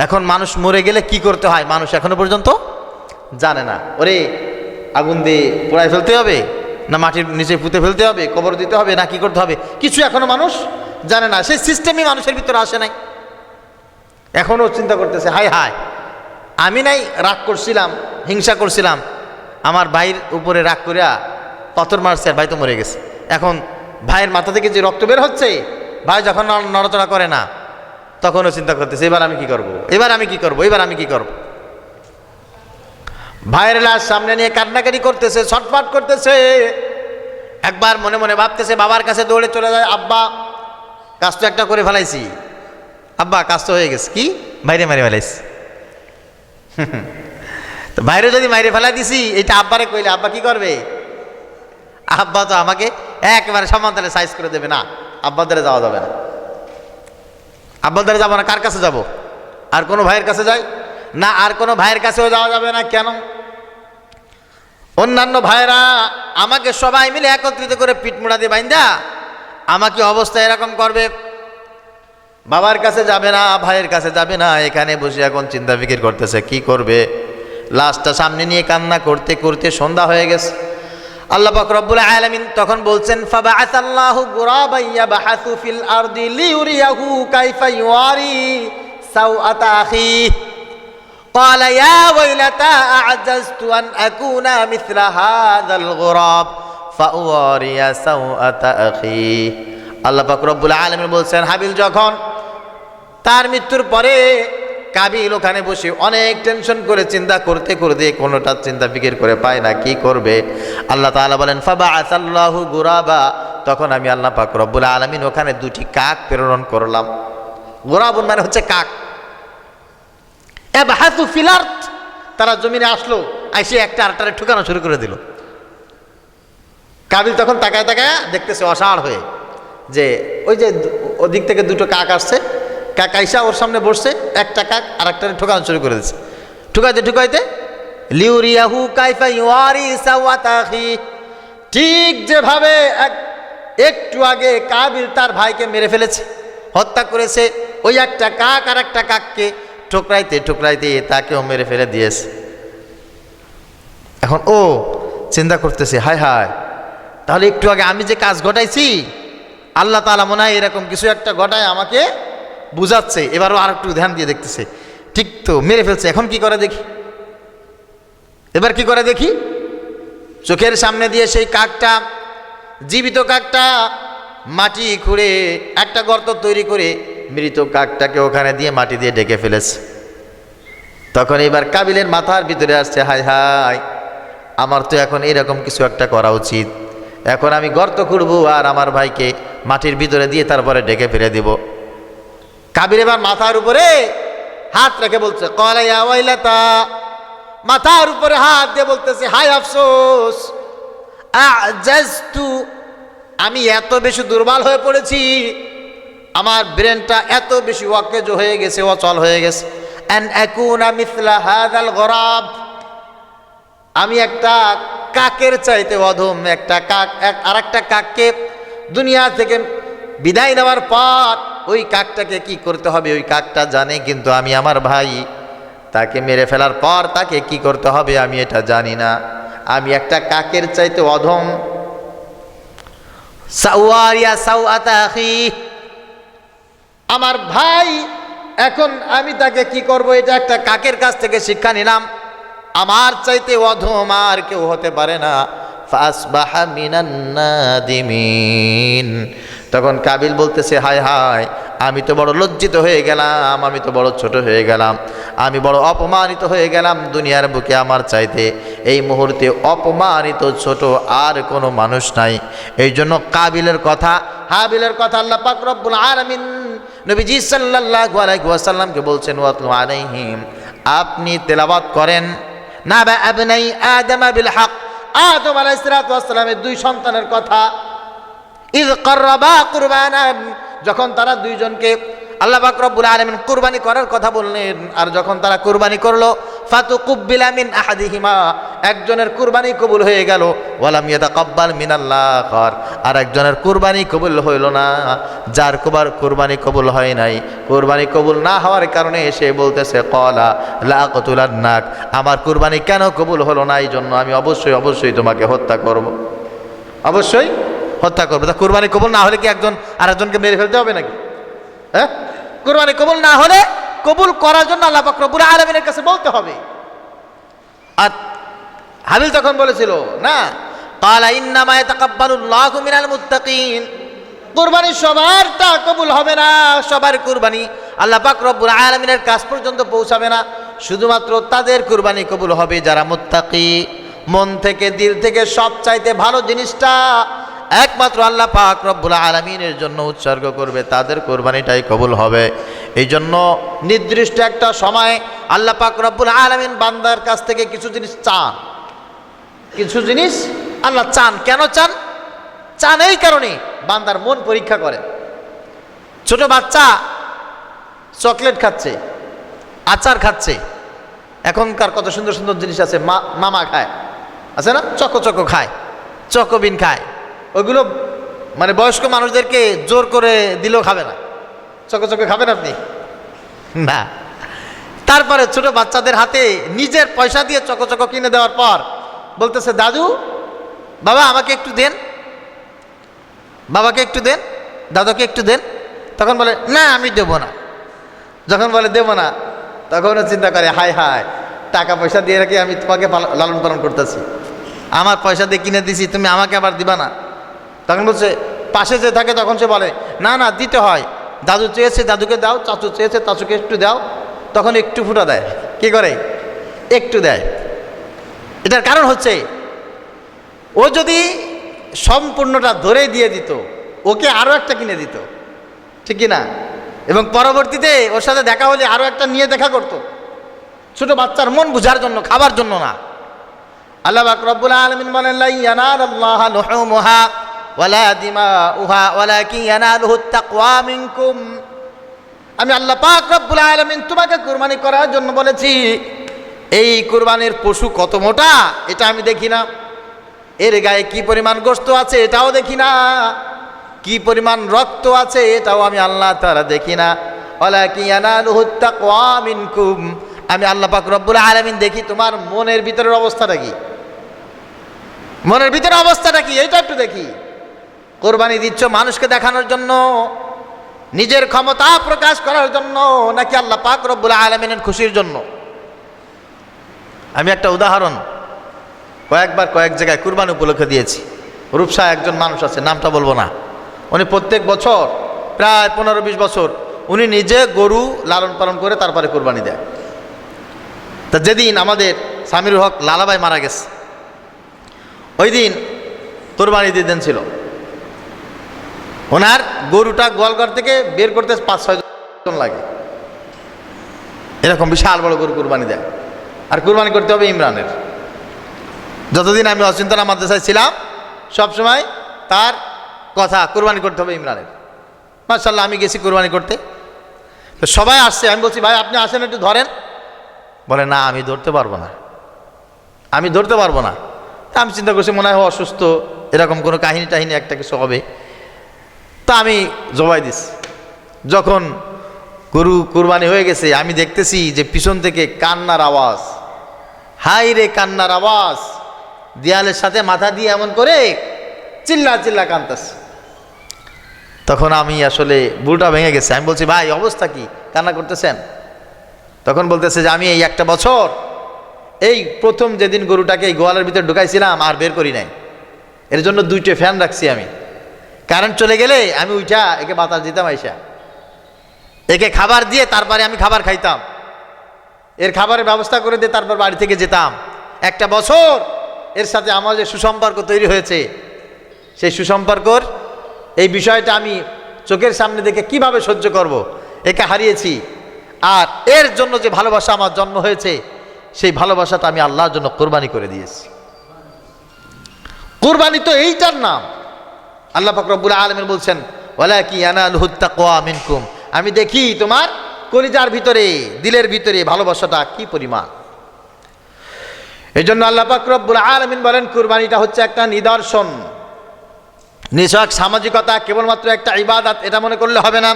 এখন মানুষ মরে গেলে কি করতে হয় মানুষ এখনো পর্যন্ত জানে না। ওরে আগুন দিয়ে পোড়ায় ফেলতে হবে, না মাটির নিচে পুঁতে ফেলতে হবে, কবর দিতে হবে, না কি করতে হবে, কিছু এখনো মানুষ জানে না। সেই সিস্টেমই মানুষের ভিতরে আসে নাই। এখনও চিন্তা করতেছে, হায় হায়, আমি নাই রাগ করছিলাম, হিংসা করছিলাম, আমার ভাইয়ের উপরে রাগ করিয়া পাথর মারছে, আর ভাই তো মরে গেছে। এখন ভাইয়ের মাথা থেকে যে রক্ত বের হচ্ছে, ভাই যখন নড়াচড়া করে না, তখনও চিন্তা করতেছে, এবার আমি কি করব, এবার আমি কি করব, এবার আমি কি করব। ভাইয়ের লাশ সামনে নিয়ে কান্নাকাটি করতেছে, ছটফট করতেছে। একবার মনে মনে ভাবতেছে, বাবার কাছে দৌড়ে চলে যায়, আব্বা কাজ তো একটা করে ফেলাইছি, আব্বা কাজ তো হয়ে গেছে, কি বাইরে মারে ফেলাইছি। তো বাইরে যদি মাইরে ফেলাই দিছি, এটা আব্বারে কইলে আব্বা কি করবে? আব্বা তো আমাকে একেবারে সমান্তরালে সাইজ করে দেবে। না, আব্বার দ্বারা যাওয়া যাবে না, আব্বার দ্বারা যাবো না। কার কাছে যাব? আর কোনো ভাইয়ের কাছে যাই না, আর কোনো ভাইয়ের কাছেও যাওয়া যাবে না। কেন? অন্যান্য ভাইয়েরা আমাকে সবাই মিলে একত্রিত করে পিঠমুড়া দিয়ে বাইন্দা আমাকে অবস্থা এরকম করবে। বাবার কাছে যাবে না, ভাইয়ের কাছে যাবে না, এখানে বসে এখন চিন্তা ফিকির করতেছে কি করবে। লাশটা সামনে নিয়ে কান্না করতে করতে সন্ধ্যা হয়ে গেছে। আল্লাহ পাক রব্বুল আলামিন তখন বলছেন, ফাবাআসাল্লাহু গুরাবান ইয়াবহাসু ফিল আরদি লিউরিয়াহু কাইফা ইউয়ারি সাওআতা আখিহি ক্বালা ইয়া ওয়াইলাতা আ'জাজতু আন আকুনা মিছলা হাযাল গুরাব ফাউয়ারিয়া সাওআতা আখিহি। আল্লাহ পাক রব্বুল আলামিন বলছেন, হাবিল যখন তার মৃত্যুর পরে কাবিল ওখানে বসে অনেক টেনশন করে চিন্তা করতে করতে কোনোটা চিন্তা ফিকির করে পায় না কি করবে। আল্লাহ তাআলা বলেন, ফাবাআসাল্লাহু গুরাবা, তখন আমি আল্লাহ পাক রব্বুল আলামিন ওখানে দুটি কাক প্রেরণ করলাম। গুরাবুন মানে হচ্ছে কাক। ইয়াবহাসু ফিল আরদ, তারা জমিনে আসলো, এসে একটা আরেকটারে ঠুকানো শুরু করে দিল। কাবিল তখন তাকায় তাকায় দেখতেছে অসাড় হয়ে, যে ওই যে ওদিক থেকে দুটো কাক আসছে, কাক আইসা ওর সামনে বসছে, একটা কাক আর একটা ঠোকানো শুরু করে দিচ্ছে। ঠুকাইতে ঠুকাইতে লিউরিয়াহু কাইফা ইউয়ারি সাওয়াতা আখি, ঠিক যেভাবে একটু আগে কাবিল তার ভাইকে মেরে ফেলেছে, হত্যা করেছে, ওই একটা কাক আর একটা কাককে ঠোকরাইতে ঠোকরাইতে তাকেও মেরে ফেলে দিয়েছে। এখন ও চিন্তা করতেছে, হায় হায়, তাহলে একটু আগে আমি যে কাজ ঘটাইছি, আল্লাহ তাআলা মনে হয় এরকম কিছু একটা ঘটায় আমাকে বুঝাচ্ছে। এবারও আর একটু ধ্যান দিয়ে দেখতেছে, ঠিক তো মেরে ফেলছে, এখন কি করে দেখি, এবার কি করে দেখি। চোখের সামনে দিয়ে সেই কাকটা, জীবিত কাকটা মাটি খুঁড়ে একটা গর্ত তৈরি করে মৃত কাকটাকে ওখানে দিয়ে মাটি দিয়ে ঢেকে ফেলেছে। তখন এবার কাবিলের মাথার ভিতরে আসছে, হায় হায়, আমার তো এখন এরকম কিছু একটা করা উচিত। এখন আমি গর্ত খুঁড়বো আর আমার ভাইকে মাটির ভিতরে দিয়ে তারপরে ঢেকে ফেলে দিব। কাবিল এবার মাথার উপরে হাত রেখে বলছে, ক্বালা ইয়া ওয়াইলাতা, মাথার উপরে হাত দিয়ে বলতেছে, হায় আফসোস, আ'জাজতু, আমি এত বেশি দুর্বল হয়ে পড়েছি, আমার ব্রেনটা এত বেশি ওয়াকেজ হয়ে গেছে, অচল হয়ে গেছে, আন আকুনা মিছলা হাযাল গুরাব, আমি একটা কাকের চাইতে অধম একটা কাক, আর একটা কাককে দুনিয়া থেকে বিদায় নেওয়ার পর ওই কাকটাকে কি করতে হবে ওই কাকটা জানে, কিন্তু আমি আমার ভাই তাকে মেরে ফেলার পর তাকে কি করতে হবে আমি এটা জানি না। আমি একটা কাকের চাইতে অধম। সাওয়ারিয়া সাওআতা আখি, আমার ভাই, এখন আমি তাকে কি করব? এটা একটা কাকের কাছ থেকে শিক্ষা নিলাম, আমার চাইতে অধম আর কেউ হতে পারে না। ফাসবাহা মিনান নাদিমিন, তখন কাবিল বলতেছে, হায় হায়, আমি তো বড় লজ্জিত হয়ে গেলাম, আমি তো বড় ছোট হয়ে গেলাম, আমি বড় অপমানিত হয়ে গেলাম দুনিয়ার বুকে। আমার চাইতে এই মুহূর্তে অপমানিত ছোট আর কোনো মানুষ নাই। এই জন্য কাবিলের কথা, হাবিলের কথা আল্লাহ পাক রব্বুল আলামিন নবীজি সাল্লাল্লাহু আলাইহি ওয়াসাল্লামকে বলছেন, ওয়াতলু আলাইহিম, আপনি তেলাওয়াত করেন, নাবা আবনাই আদম বিল হক, আদম আলাইহিস সালাতু ওয়াস সালামের দুই সন্তানের কথা। ইয কররাবা কুরবানান, যখন তারা দুইজনকে আল্লাহ পাক রব্বুল আলামিন কুরবানি করার কথা বললেন, আর যখন তারা কুরবানি করলো, ফাতুকুব্বিলা মিন আহাদিহিমা, একজনের কুরবানি কবুল হয়ে গেল, ওয়ালাম ইয়াতাকাব্বাল মিনাল আখার, আর একজনের কুরবানি কবুল হইল না। যার কুরবানি কবুল হয় নাই, কুরবানি কবুল না হওয়ার কারণে সে বলতেছে, ক্বালা লা আকতুলান্নাক, আমার কুরবানি কেন কবুল হলো না, এই জন্য আমি অবশ্যই অবশ্যই তোমাকে হত্যা করব, অবশ্যই হত্যা করবে। তা কুরবানি কবুল না হলে কি একজন আরেকজনকে মেরে ফেলতে হবে নাকি? হ্যাঁ, কুরবানি কবুল না হলে কবুল করার জন্য আল্লাহ পাক রব্বুল আলামিনের কাছে বলতে হবে। আর হাবিল তখন বলেছিল, না, ক্বালা ইন্নামা ইয়াতাকাব্বালুল্লাহু মিনাল মুত্তাকিন, কুরবানি সবারটা কবুল হবে না, সবার কুরবানি আল্লাহ পাক রব্বুল আলামিনের কাছ পর্যন্ত পৌঁছাবে না, শুধুমাত্র তাদের কুরবানি কবুল হবে যারা মুত্তাকি, মন থেকে দিল থেকে সব চাইতে ভালো জিনিসটা একমাত্র আল্লাহ পাক রব্বুল আলামিনের জন্য উৎসর্গ করবে, তাদের কোরবানিটাই কবুল হবে। এই জন্য নির্দিষ্ট একটা সময় আল্লাহ পাক রব্বুল আলামিন বান্দার কাছ থেকে কিছু জিনিস চান, কিছু জিনিস আল্লাহ চান। কেন চান? চান এই কারণে বান্দার মন পরীক্ষা করে। ছোট বাচ্চা চকলেট খাচ্ছে, আচার খাচ্ছে, এখনকার কত সুন্দর সুন্দর জিনিস আছে, মামা খায়, আছে না, চকো চকো খায়, চকোবিন খায়, ওইগুলো মানে বয়স্ক মানুষদেরকে জোর করে দিলেও খাবে না। চকো চকো খাবেন আপনি? না। তারপরে ছোট বাচ্চাদের হাতে নিজের পয়সা দিয়ে চকো চকো কিনে দেওয়ার পর বলতেছে, দাদু বাবা আমাকে একটু দেন, বাবাকে একটু দেন, দাদাকে একটু দেন। তখন বলে, না আমি দেবো না। যখন বলে দেবো না, তখনও চিন্তা করে, হায় হায়, টাকা পয়সা দিয়ে রাখি আমি তোমাকে লালন পালন করতেছি, আমার পয়সা দিয়ে কিনে দিছি, তুমি আমাকে আবার দিবা না। তখন বলছে, পাশে যে থাকে তখন সে বলে, না না দিতে হয়, দাদু চেয়েছে দাদুকে দাও, চাচু চেয়েছে চাচুকে একটু দাও, তখন একটু ফুটা দেয়। কি করে? একটু দেয়। এটার কারণ হচ্ছে, ও যদি সম্পূর্ণটা ধরেই দিয়ে দিত, ওকে আরও একটা কিনে দিত, ঠিক কি না? এবং পরবর্তীতে ওর সাথে দেখা হলে আরও একটা নিয়ে দেখা করতো। ছোট বাচ্চার মন বুঝার জন্য, খাবার জন্য না। আল্লাহ পাক রব্বুল আলামিন বলেন, লা ইয়ানালুল্লাহা লুহুমুহা ওয়ালা দিমাউহা ওয়ালাকিন ইয়ানালুহুত তাকওয়া মিনকুম, আমি আল্লাহ পাক রব্বুল আলামিন তোমাকে কুরবানি করার জন্য বলেছি। এই কুরবানির পশু কত মোটা এটা আমি দেখি না, এর গায়ে কি পরিমাণ গোশত আছে এটাও দেখি না, কি পরিমাণ রক্ত আছে এটাও আমি আল্লাহ তাআলা দেখি না। ওয়ালাকিন ইয়ানালুহুত তাকওয়া মিনকুম, আমি আল্লাহ পাক রব্বুল আলামিন দেখি তোমার মনের ভিতরের অবস্থাটা কি, মনের ভিতরের অবস্থাটা কি, এইটা একটু দেখি। কোরবানি দিচ্ছ মানুষকে দেখানোর জন্য, নিজের ক্ষমতা প্রকাশ করার জন্য, নাকি আল্লাহ পাক রব্বুল আলামিনের খুশির জন্য? আমি একটা উদাহরণ কয়েকবার কয়েক জায়গায় কুরবানি উপলক্ষে দিয়েছি। রূপসা একজন মানুষ আছে, নামটা বলবো না, উনি প্রত্যেক বছর প্রায় 15-20 বছর উনি নিজে গরু লালন পালন করে তারপরে কুরবানি দেয়। তা যেদিন আমাদের সামিরুল হক লালাভাই মারা গেছে, ওই দিন কুরবানি দিন ছিল। ওনার গরুটা গোয়ালঘর থেকে বের করতে 5-6 জন লাগে, এরকম বিশাল বড় গরু কুরবানি দেয়। আর কুরবানি করতে হবে ইমরানের। যতদিন আমি অচিন্তনা মাদ্রাসায় ছিলাম সবসময় তার কথা, কুরবানি করতে হবে ইমরানের। মাশাআল্লাহ আমি গেছি কুরবানি করতে, তো সবাই আসছে, আমি বলছি ভাই আপনি আসেন একটু ধরেন, বলে না আমি ধরতে পারবো না, আমি ধরতে পারবো না। তা আমি চিন্তা করছি মনে হয় অসুস্থ, এরকম কোনো কাহিনী টাহিনী একটা কিছু হবে। তা আমি জবাই দিস। যখন গরু কুরবানি হয়ে গেছে, আমি দেখতেছি যে পিছন থেকে কান্নার আওয়াজ, হাই রে কান্নার আওয়াজ, দেয়ালের সাথে মাথা দিয়ে এমন করে চিল্লা চিল্লা কাঁদতেছে। তখন আমি আসলে বুড়োটা ভেঙে গেছে। আমি বলছি, ভাই অবস্থা কি, কান্না করতেছেন? তখন বলতেছে যে আমি এই একটা বছর এই প্রথম যেদিন গরুটাকে এই গোয়ালের ভিতরে ঢুকাইছিলাম আর বের করি নাই, এর জন্য 2টে ফ্যান রাখছি আমি। কারেন্ট চলে গেলে আমি উঠা একে বাতাস দিতাম, আইসা একে খাবার দিয়ে তারপরে আমি খাবার খাইতাম, এর খাবারের ব্যবস্থা করে দিয়ে তারপর বাড়ি থেকে যেতাম। একটা বছর এর সাথে আমার যে সুসম্পর্ক তৈরি হয়েছে, সেই সুসম্পর্কর এই বিষয়টা আমি চোখের সামনে দেখে কিভাবে সহ্য করব, একে হারিয়েছি। আর এর জন্য যে ভালোবাসা আমার জন্ম হয়েছে, সেই ভালোবাসাটা আমি আল্লাহর জন্য কোরবানি করে দিয়েছি। কোরবানি তো এইটার নাম। আল্লাহ পাক রব্বুল আলামিন বলছেন, ওয়ালাকি ইয়ানালুহুত তাকওয়া মিনকুম, আমি দেখি তোমার কলিজার ভিতরে, দিলের ভিতরে ভালোবাসাটা কি পরিমাণ। এই জন্য আল্লাহ পাক রব্বুল আলামিন বলেন, কুরবানিটা হচ্ছে একটা নিদর্শন, নিছক সামাজিকতা, কেবলমাত্র একটা ইবাদত এটা মনে করলে হবে না।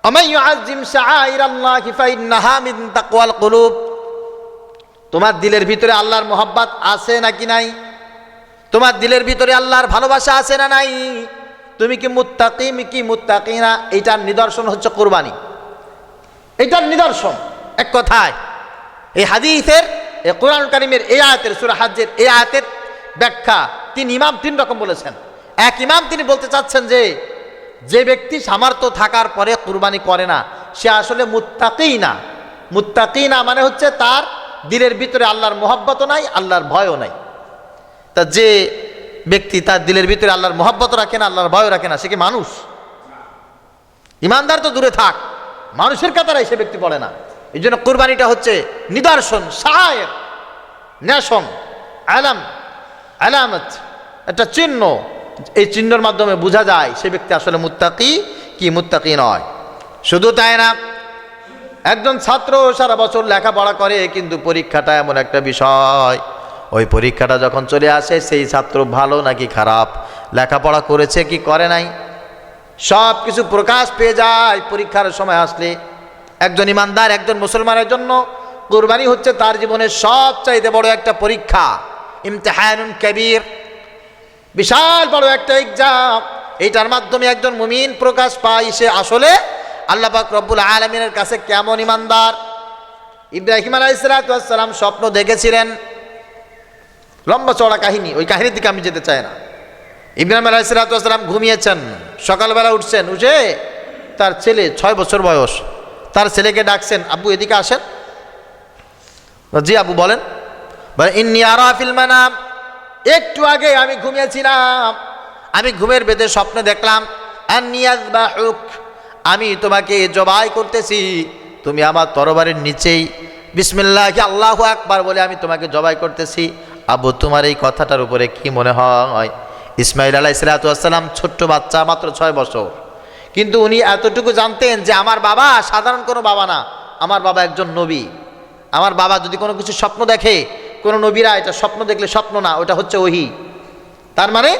ওয়ামান ইউআযযিম শাআইরাল্লাহি ফাইন্নাহা মিন তাকওয়াল কুলুব, তোমার দিলের ভিতরে আল্লাহর মোহাব্বত আছে নাকি নাই? তোমার দিলের ভিতরে আল্লাহর ভালোবাসা আছে না নাই? তুমি কি মুত্তাকি কি মুত্তাকি না? এইটার নিদর্শন হচ্ছে কুরবানি। এইটার নিদর্শন এক কথায় এই হাদিসের, এই কোরআন কারীমের এই আয়াতের, সূরা হজ্জের এই আয়াতের ব্যাখ্যা ইমাম 3 রকম বলেছেন। এক ইমাম তিনি বলতে চাচ্ছেন যে যে ব্যক্তি সামর্থ্য থাকার পরে কুরবানি করে না, সে আসলে মুত্তাকি না। মুত্তাকি না মানে হচ্ছে তার দিলের ভিতরে আল্লাহর মোহাব্বতও নাই, আল্লাহর ভয়ও নাই। তা যে ব্যক্তি তার দিলের ভিতরে আল্লাহর মোহাব্বত রাখে না, আল্লাহর ভয়ও রাখে না, সে কি মানুষ? ইমানদার তো দূরে থাক, মানুষের কাতারাই সে ব্যক্তি পড়ে না। এই জন্য কুরবানিটা হচ্ছে নিদর্শন, শায়ের, নেশন, আলাম, আলামত, একটা চিহ্ন। এই চিহ্নের মাধ্যমে বোঝা যায় সে ব্যক্তি আসলে মুত্তাকি কি মুত্তাকি নয়। শুধু তাই না, একজন ছাত্র সারা বছর লেখাপড়া করে, কিন্তু পরীক্ষাটা এমন একটা বিষয়, ওই পরীক্ষাটা যখন চলে আসে সেই ছাত্র ভালো নাকি খারাপ, লেখাপড়া করেছে কি করে নাই, সব কিছু প্রকাশ পেয়ে যায় পরীক্ষার সময় আসলে। একজন ইমানদার, একজন মুসলমানের জন্য কুরবানি হচ্ছে তার জীবনের সবচাইতে বড় একটা পরীক্ষা, ইমতিহানুন কবীর, বিশাল বড় একটা এক্সাম। এইটার মাধ্যমে একজন মুমিন প্রকাশ পায় সে আসলে আল্লাহ পাক রব্বুল আলামিনের কাছে কেমন ইমানদার। ইব্রাহিম আলাইহিস সালাম স্বপ্ন দেখেছিলেন, লম্বা চড়া কাহিনী, ওই কাহিনীর দিকে আমি যেতে চাই না। ইব্রাহিম আলাইহিস সালাম ঘুমিয়েছেন, সকালবেলা উঠছেন, উঠে তার ছেলে 6 বছর বয়স, তার ছেলেকে ডাকছেন, আব্বু এদিকে আসেন। জি আব্বু বলেন। বলে ইন্নী আরা ফিল মানাম, একটু আগে আমি ঘুমিয়েছিলাম, আমি ঘুমের ভেতরে স্বপ্নে দেখলাম আন্নী আযবাহুক, আমি তোমাকে জবাই করতেছি, তুমি আমার তরবারির নিচেই বিসমিল্লাহি আল্লাহু আকবার বলে আমি তোমাকে জবাই করতেছি। আব্বু তোমার এই কথাটার উপরে কি মনে হয়? ইসমাইল আলাইহিস সালাম ছোট্ট বাচ্চা, মাত্র 6 বছর, কিন্তু উনি এতটুকু জানতেন যে আমার বাবা সাধারণ কোনো বাবা না, আমার বাবা একজন নবী। আমার বাবা যদি কোনো কিছু স্বপ্ন দেখে, কোনো নবীরা এটা স্বপ্ন দেখলে স্বপ্ন না, ওটা হচ্ছে ওহী। তার মানে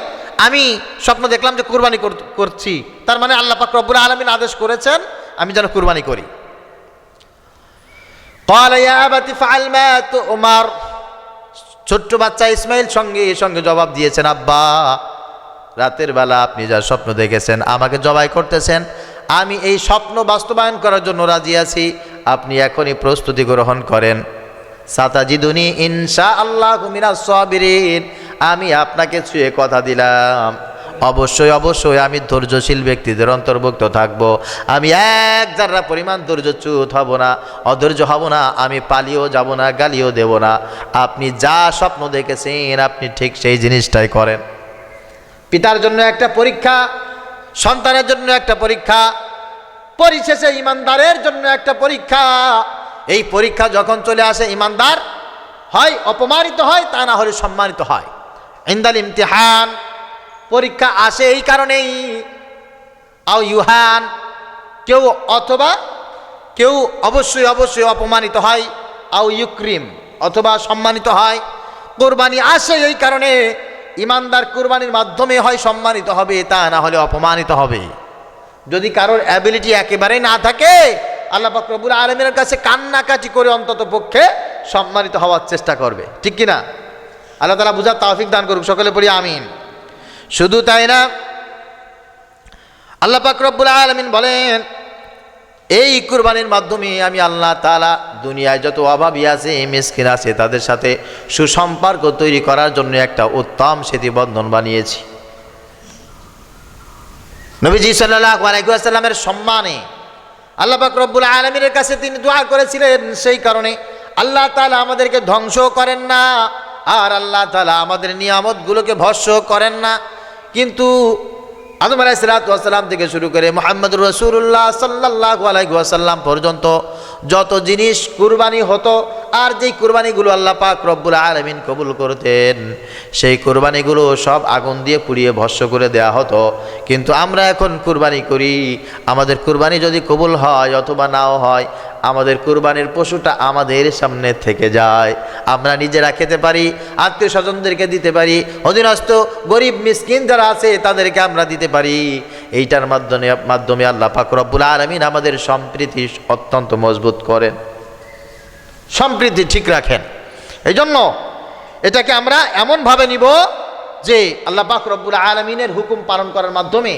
আমি স্বপ্ন দেখলাম যে কুরবানি করছি, তার মানে আল্লাহ পাক রব্বুল আলামিন আদেশ করেছেন আমি যেন কুরবানি করি। ক্বালা ইয়া আবাতি ফাআল মা তু'মার, ছোট্ট বাচ্চা ইসমাইল সঙ্গে সঙ্গে জবাব দিয়েছেন, আব্বা রাতের বেলা আপনি যা স্বপ্ন দেখেছেন আমাকে জবাই করতেছেন, আমি এই স্বপ্ন বাস্তবায়ন করার জন্য রাজি আছি, আপনি এখনই প্রস্তুতি গ্রহণ করেন। সাতাজিদুনি ইনশাআল্লাহু মিনাস সাবিরিন, আমি আপনাকে ছুঁয়ে কথা দিলাম অবশ্যই অবশ্যই আমি ধৈর্যশীল ব্যক্তিদের অন্তর্ভুক্ত থাকব। আমি এক যারা পরিমাণ ধৈর্যচ্যুত হব না, অধৈর্য হব না, আমি পালিয়েও যাব না, গালিও দেব না। আপনি যা স্বপ্ন দেখেছেন আপনি ঠিক সেই জিনিসটাই করেন। পিতার জন্য একটা পরীক্ষা, সন্তানের জন্য একটা পরীক্ষা, পরিশেষে ইমানদারের জন্য একটা পরীক্ষা। এই পরীক্ষা যখন চলে আসে ইমানদার হয় অপমানিত হয়, তা না হলে সম্মানিত হয়। ইনদাল ইমতিহান, পরীক্ষা আসে এই কারণেই, আও ইউহান, কেউ অথবা কেউ অবশ্যই অবশ্যই অপমানিত হয়, আও ইউক্রিম, অথবা সম্মানিত হয়। কোরবানি আসে এই কারণে, ইমানদার কোরবানির মাধ্যমে হয় সম্মানিত হবে, তা না হলে অপমানিত হবে। যদি কারোর অ্যাবিলিটি একেবারেই না থাকে, আল্লাহ পাক রব্বুল আলামিনের কাছে কান্নাকাটি করে অন্তত পক্ষে সম্মানিত হওয়ার চেষ্টা করবে, ঠিক কিনা? আল্লাহ তাআলা বুঝার তৌফিক দান করুক, সকলে পড়ি আমিন। শুধু তাই না, আল্লাহ পাক রব্বুল আলামিন বলেন, এই কুরবানির মাধ্যমে আমি আল্লাহ তাআলা দুনিয়ায় যত অভাবী আছে, মিসকিন আছে, তাদের সাথে সুসম্পর্ক তৈরি করার জন্য একটা উত্তম সেতুবন্ধন বানিয়েছি। নবীজি সাল্লাল্লাহু আলাইহি ওয়াসাল্লামের সম্মানে আল্লাহ পাক রব্বুল আলামিনের কাছে তিনি দোয়া করেছিলেন। সেই কারণে আল্লাহ তাআলা আমাদেরকে ধ্বংস করেন না, আর আল্লাহ তাআলা আমাদের নিয়ামতগুলোকে ভস্য করেন না। কিন্তু আদম আলাইহিস সালাম থেকে শুরু করে মুহাম্মদুর রাসূলুল্লাহ সাল্লাল্লাহু আলাইহি ওয়াসাল্লাম পর্যন্ত যত জিনিস কুরবানি হতো, আর যেই কুরবানিগুলো আল্লাহ পাক রব্বুল আলামিন কবুল করতেন, সেই কুরবানিগুলো সব আগুন দিয়ে পুড়িয়ে ভস্য করে দেয়া হতো। কিন্তু আমরা এখন কুরবানি করি, আমাদের কুরবানি যদি কবুল হয় অথবা নাও হয়, আমাদের কুরবানির পশুটা আমাদের সামনে থেকে যায়। আমরা নিজেরা খেতে পারি, আত্মীয় স্বজনদেরকে দিতে পারি, অধীনস্থ গরিব মিসকিন যারা আছে তাদেরকে আমরা দিতে পারি। এইটার মাধ্যমে আল্লাহ পাক রব্বুল আলামিন আমাদের সম্প্রীতি অত্যন্ত মজবুত করেন, সম্প্রীতি ঠিক রাখেন। এই জন্য এটাকে আমরা এমনভাবে নিব যে আল্লাহ পাক রব্বুল আলামিনের হুকুম পালন করার মাধ্যমে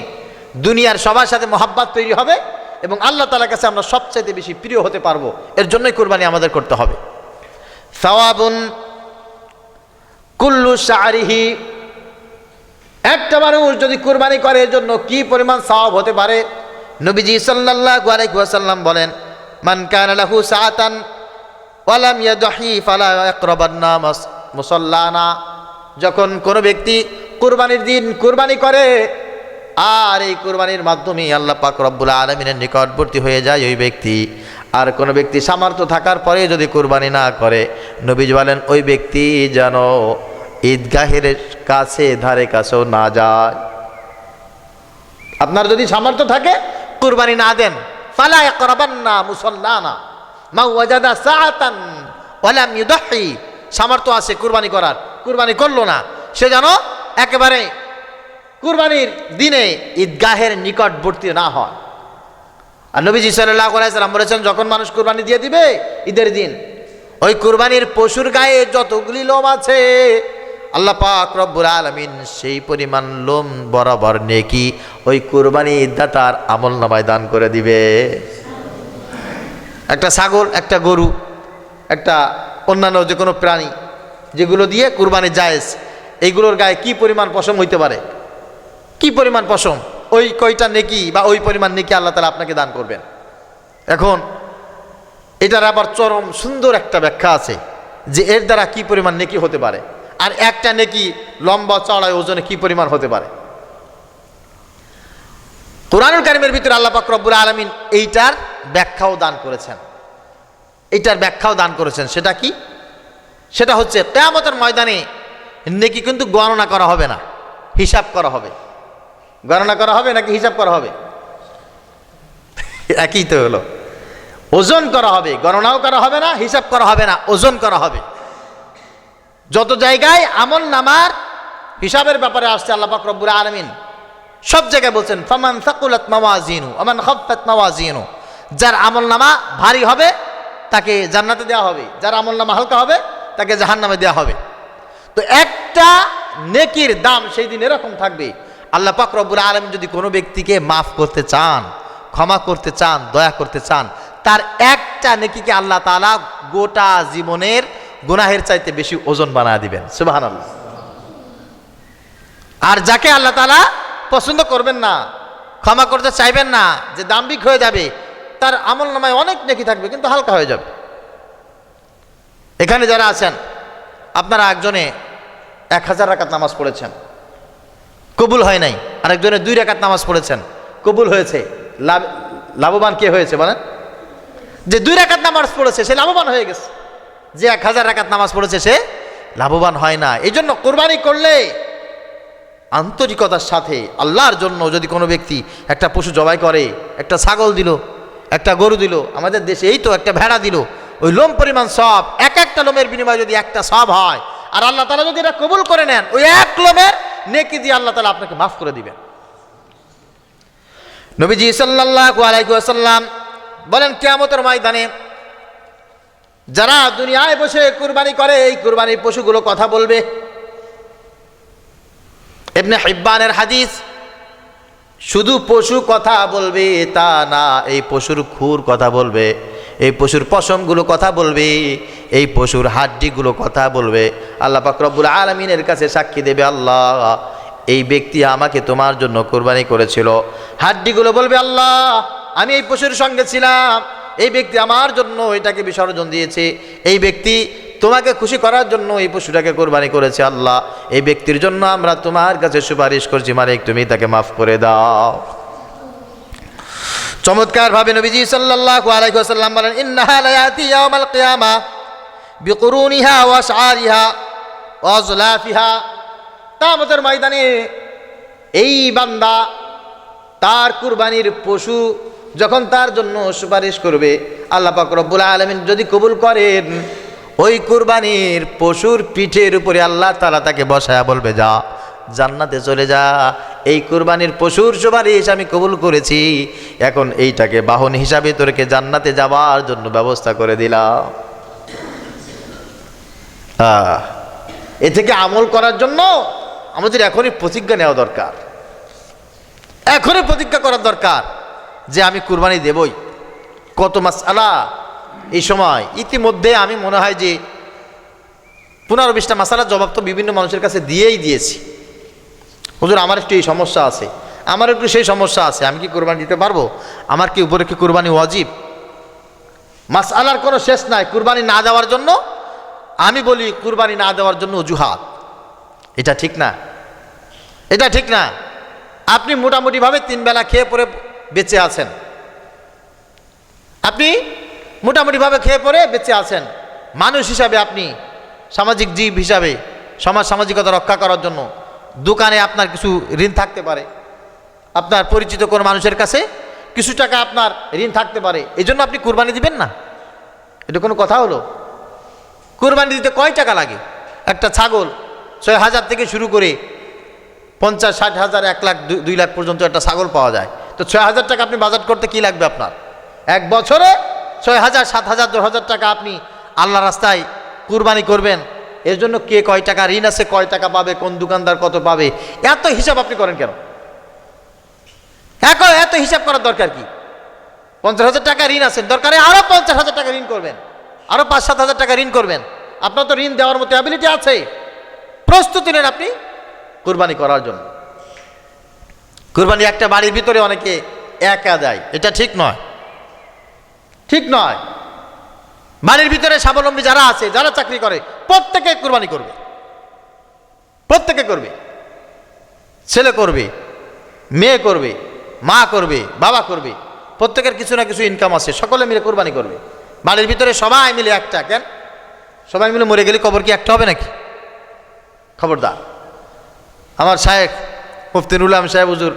দুনিয়ার সবার সাথে মহাব্বত তৈরি হবে এবং আল্লাহ তাআলার কাছে আমরা সবচেয়ে বেশি প্রিয় হতে পারবো। এর জন্যই কুরবানি আমাদের করতে হবে। সাওয়াবুন কুল্লু শারিহি, একটা মানুষ যদি কুরবানি করে এর জন্য কি পরিমাণ সওয়াব হতে পারে। নবীজি সাল্লাল্লাহু আলাইহি ওয়াসাল্লাম বলেন, মান কানা লাহু সাআতান ওয়া লাম ইয়াদহি ফালা ইয়াকরাবান্না মুসাল্লানা। যখন কোনো ব্যক্তি কুরবানির দিন কুরবানি করে আর এই কুরবানির মাধ্যমে আল্লাহ পাক রব্বুল আলামিনের নিকটবর্তী হয়ে যায় ওই ব্যক্তি, আর কোনো ব্যক্তি সামর্থ্য থাকার পরে যদি কুরবানি না করে, নবীজি বলেন ওই ব্যক্তি যেন ঈদগাহের কাছে ধারে কাছেও না যায়। আপনার যদি সামর্থ্য থাকে কুরবানি না দেন, ফালা ইয়াকরাবান্না মুসাল্লানা মা ওয়াজাদা সাআতান ওয়া লাম ইউদহি, সামর্থ্য আছে কুরবানি করার, কুরবানি করলো না, সে যেন একেবারে কুরবানির দিনে ঈদগাহের নিকটবর্তী না হয়। আর নবীজি সাল্লাল্লাহু আলাইহি সাল্লাম বলেছেন, যখন মানুষ কুরবানি দিয়ে দিবে ঈদের দিন, ওই কুরবানির পশুর গায়ে যতগুলি লোম আছে আল্লাহ পাক রব্বুল আলামিন সেই পরিমাণ লোম বরাবর নেকি ওই কুরবানি দাতার আমলনামায় দান করে দিবে। একটা ছাগল, একটা গরু, একটা অন্যান্য যে কোনো প্রাণী যেগুলো দিয়ে কুরবানি জায়েজ, এইগুলোর গায়ে কি পরিমাণ পশম হইতে পারে, কি পরিমাণ পশম, ওই কয়টা নেকি বা ওই পরিমাণ নেকি আল্লাহ তাআলা আপনাকে দান করবেন। এখন এটার আবার চরম সুন্দর একটা ব্যাখ্যা আছে যে এর দ্বারা কি পরিমাণ নেকি হতে পারে, আর একটা নেকি লম্বা চড়ায় ওজনে কি পরিমাণ হতে পারে। কুরআনুল কারীমের ভিতরে আল্লাহ পাক রব্বুল আলামিন এইটার ব্যাখ্যাও দান করেছেন, এইটার ব্যাখ্যাও দান করেছেন। সেটা কি? সেটা হচ্ছে কিয়ামতের ময়দানে নেকি কিন্তু গণনা করা হবে না, হিসাব করা হবে। গণনা করা হবে নাকি হিসাব করা হবে? একই তো হলো। ওজন করা হবে, গণনাও করা হবে না, হিসাব করা হবে না, ওজন করা হবে। যত জায়গায় আমল নামার হিসাবের ব্যাপারে আসছে আল্লাহ পাক রব্বুল আলামিন সব জায়গায় বলছেন, ফামান সাকুলাত মাওয়াজিনু ওয়া মান খাফফাত মাওয়াজিনু, যার আমল নামা ভারী হবে তাকে জান্নাতে দেওয়া হবে, যার আমল নামা হালকা হবে তাকে জাহান্নামে দেওয়া হবে। তো একটা নেকির দাম সেই দিন এরকম থাকবে। আল্লাহ পাক রব্বুল আলামিন যদি কোনো ব্যক্তিকে মাফ করতে চান, ক্ষমা করতে চান, দয়া করতে চান, তার একটা নেকিকে আল্লাহ তাআলা গোটা জীবনের গুনাহের চাইতে বেশি ওজন বানায় দিবেন। সুবহানাল্লাহ। আর যাকে আল্লাহ তাআলা পছন্দ করবেন না, ক্ষমা করতে চাইবেন না, যে দাম্ভিক হয়ে যাবে, তার আমল নামায় অনেক নেকি থাকবে কিন্তু হালকা হয়ে যাবে। এখানে যারা আছেন আপনারা একজনে 1000 রাকাত নামাজ পড়েছেন, কবুল হয় নাই, আর একজনে 2 রাকাত নামাজ পড়েছেন, কবুল হয়েছে। লাভবান কে হয়েছে বলেন? যে 2 রাকাত নামাজ পড়েছে সে লাভবান হয়ে গেছে, যে 1000 রাকাত নামাজ পড়েছে সে লাভবান হয় না। এই জন্য কোরবানি করলে আন্তরিকতার সাথে আল্লাহর জন্য যদি কোনো ব্যক্তি একটা পশু জবাই করে, একটা ছাগল দিল, একটা গরু দিল, আমাদের দেশে এই তো একটা ভেড়া দিল, ওই লোম পরিমাণ সওয়াব, এক একটা লোমের বিনিময়ে যদি একটা সওয়াব হয়, আর আল্লাহ তাআলা যদি এটা কবুল করে নেন, ওই এক লোমের নেকি দিয়ে আল্লাহ তাআলা আপনাকে মাফ করে দিবেন। নবীজি সাল্লাল্লাহু আলাইহি ওয়াসাল্লাম বলেন, কিয়ামতের ময়দানে যারা দুনিয়ায় বসে কুরবানি করে এই কুরবানির পশুগুলো কথা বলবে। ইবনে হিব্বানের হাদিস, শুধু পশু কথা বলবে তা না, এই পশুর খুর কথা বলবে, এই পশুর পশমগুলো কথা বলবে, এই পশুর হাড্ডিগুলো কথা বলবে। আল্লাহ পাক রব্বুল আলামিনের কাছে সাক্ষী দেবে, আল্লাহ এই ব্যক্তি আমাকে তোমার জন্য কুরবানি করেছিল। হাড্ডিগুলো বলবে, আল্লাহ আমি এই পশুর সঙ্গে ছিলাম, এই ব্যক্তি আমার জন্য এটাকে বিসর্জন দিয়েছে, এই ব্যক্তি তোমাকে খুশি করার জন্য এই পশুটাকে কোরবানি করেছে। আল্লাহ এই ব্যক্তির জন্য আমরা তোমার কাছে সুপারিশ করছি, মালিক তুমি তাকে মাফ করে দাও। চমৎকার ভাবে নবীজি সাল্লাল্লাহু আলাইহি ওয়াসাল্লাম বলেন, ইন্নাহা লায়াতি ইয়াউমাল কিয়ামা বিকুরুনিহা ওয়া শাআরিহা ওয়া যুলাফিহা। কিয়ামতের ময়দানে এই বান্দা তার কুরবানির পশু যখন তার জন্য সুপারিশ করবে, আল্লাহ পাক রব্বুল আলামিন যদি কবুল করেন, ওই কুরবানির পশুর পিঠের উপরে আল্লাহ তাআলা তাকে বসায়া বলবে, যা জান্নাতে চলে যা, এই কুরবানির পশুর সুপারিশ আমি কবুল করেছি, এখন এইটাকে বাহন হিসাবে তোরকে জান্নাতে যাওয়ার জন্য ব্যবস্থা করে দিলাম। এ থেকে আমল করার জন্য আমাদের এখনই প্রতিজ্ঞা নেওয়া দরকার, এখনই প্রতিজ্ঞা করার দরকার যে আমি কুরবানি দেবই। কত মাসআলা এই সময়, ইতিমধ্যে আমি মনে হয় যে 15-20টা মাসআলার জবাব তো বিভিন্ন মানুষের কাছে দিয়েছি। হুজুর আমার একটু এই সমস্যা আছে, আমার একটু সেই সমস্যা আছে, আমি কি কুরবানি দিতে পারবো, আমার কি উপরে কি কুরবানি ওয়াজিব? মাসআলার কোনো শেষ নাই কুরবানি না দেওয়ার জন্য। আমি বলি কুরবানি না দেওয়ার জন্য অজুহাত, এটা ঠিক না, এটা ঠিক না। আপনি মোটামুটিভাবে 3 বেলা খেয়ে পরে বেঁচে আছেন, আপনি মোটামুটিভাবে খেয়ে পরে বেঁচে আছেন, মানুষ হিসাবে আপনি সামাজিক জীব হিসাবে সমাজ সামাজিকতা রক্ষা করার জন্য দোকানে আপনার কিছু ঋণ থাকতে পারে, আপনার পরিচিত কোনো মানুষের কাছে কিছু টাকা আপনার ঋণ থাকতে পারে, এই জন্য আপনি কুরবানি দিবেন না? এটা কোনো কথা হলো? কুরবানি দিতে কয় টাকা লাগে? একটা ছাগল 6,000 থেকে শুরু করে 50-60,000, 1 লাখ 2 লাখ পর্যন্ত একটা ছাগল পাওয়া যায়। তো 6,000 টাকা আপনি বাজেট করতে কি লাগবে আপনার? এক বছরে 6,000, 7,000, 10,000 টাকা আপনি আল্লাহ রাস্তায় কুরবানি করবেন। এর জন্য কে কয় টাকা ঋণ আছে, কয় টাকা পাবে, কোন দোকানদার কত পাবে, এত হিসাব আপনি করেন কেন? এত হিসাব করার দরকার কি? 50,000 টাকা ঋণ আছে, দরকারে আরো 50,000 টাকা ঋণ করবেন, আরো 5-7,000 টাকা ঋণ করবেন। আপনার তো ঋণ দেওয়ার মতো অ্যাবিলিটি আছে, প্রস্তুতি নেন আপনি কুরবানি করার জন্য। কুরবানি একটা বাড়ির ভিতরে অনেকে একা দেয়, এটা ঠিক নয়, ঠিক নয়। বাড়ির ভিতরে স্বাবলম্বী যারা আছে, যারা চাকরি করে, প্রত্যেকে কুরবানি করবে, প্রত্যেকে করবে। ছেলে করবে, মেয়ে করবে, মা করবে, বাবা করবে, প্রত্যেকের কিছু না কিছু ইনকাম আছে, সকলে মিলে কুরবানি করবে। বাড়ির ভিতরে সবাই মিলে একটা, কেন সবাই মিলে মরে গেলে কবর কি একটা হবে নাকি? খবরদার। আমার শায়েখ মুফতি নুরুল আলম সাহেব হুজুর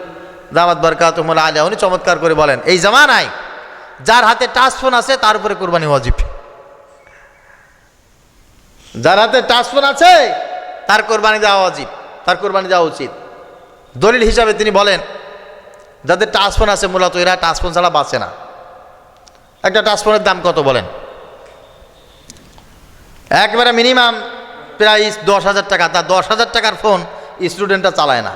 দামাত বারকাতুহুল আলিয়া, উনি চমৎকার করে বলেন, এই জামানায় যার হাতে টাচ ফোন আছে তার উপরে কুরবানি ওয়াজিব। যার হাতে টাচ ফোন আছে তার কুরবানি দেওয়া ওয়াজিব, তার কুরবানি দেওয়া উচিত। দলিল হিসাবে তিনি বলেন, যাদের টাচ ফোন আছে মূলত এরা টাচ ফোন ছাড়া বাঁচে না। একটা টাচ ফোনের দাম কত বলেন? একবারে মিনিমাম প্রায় 10,000 টাকা। তার 10,000 টাকার ফোন স্টুডেন্টরা চালায় না।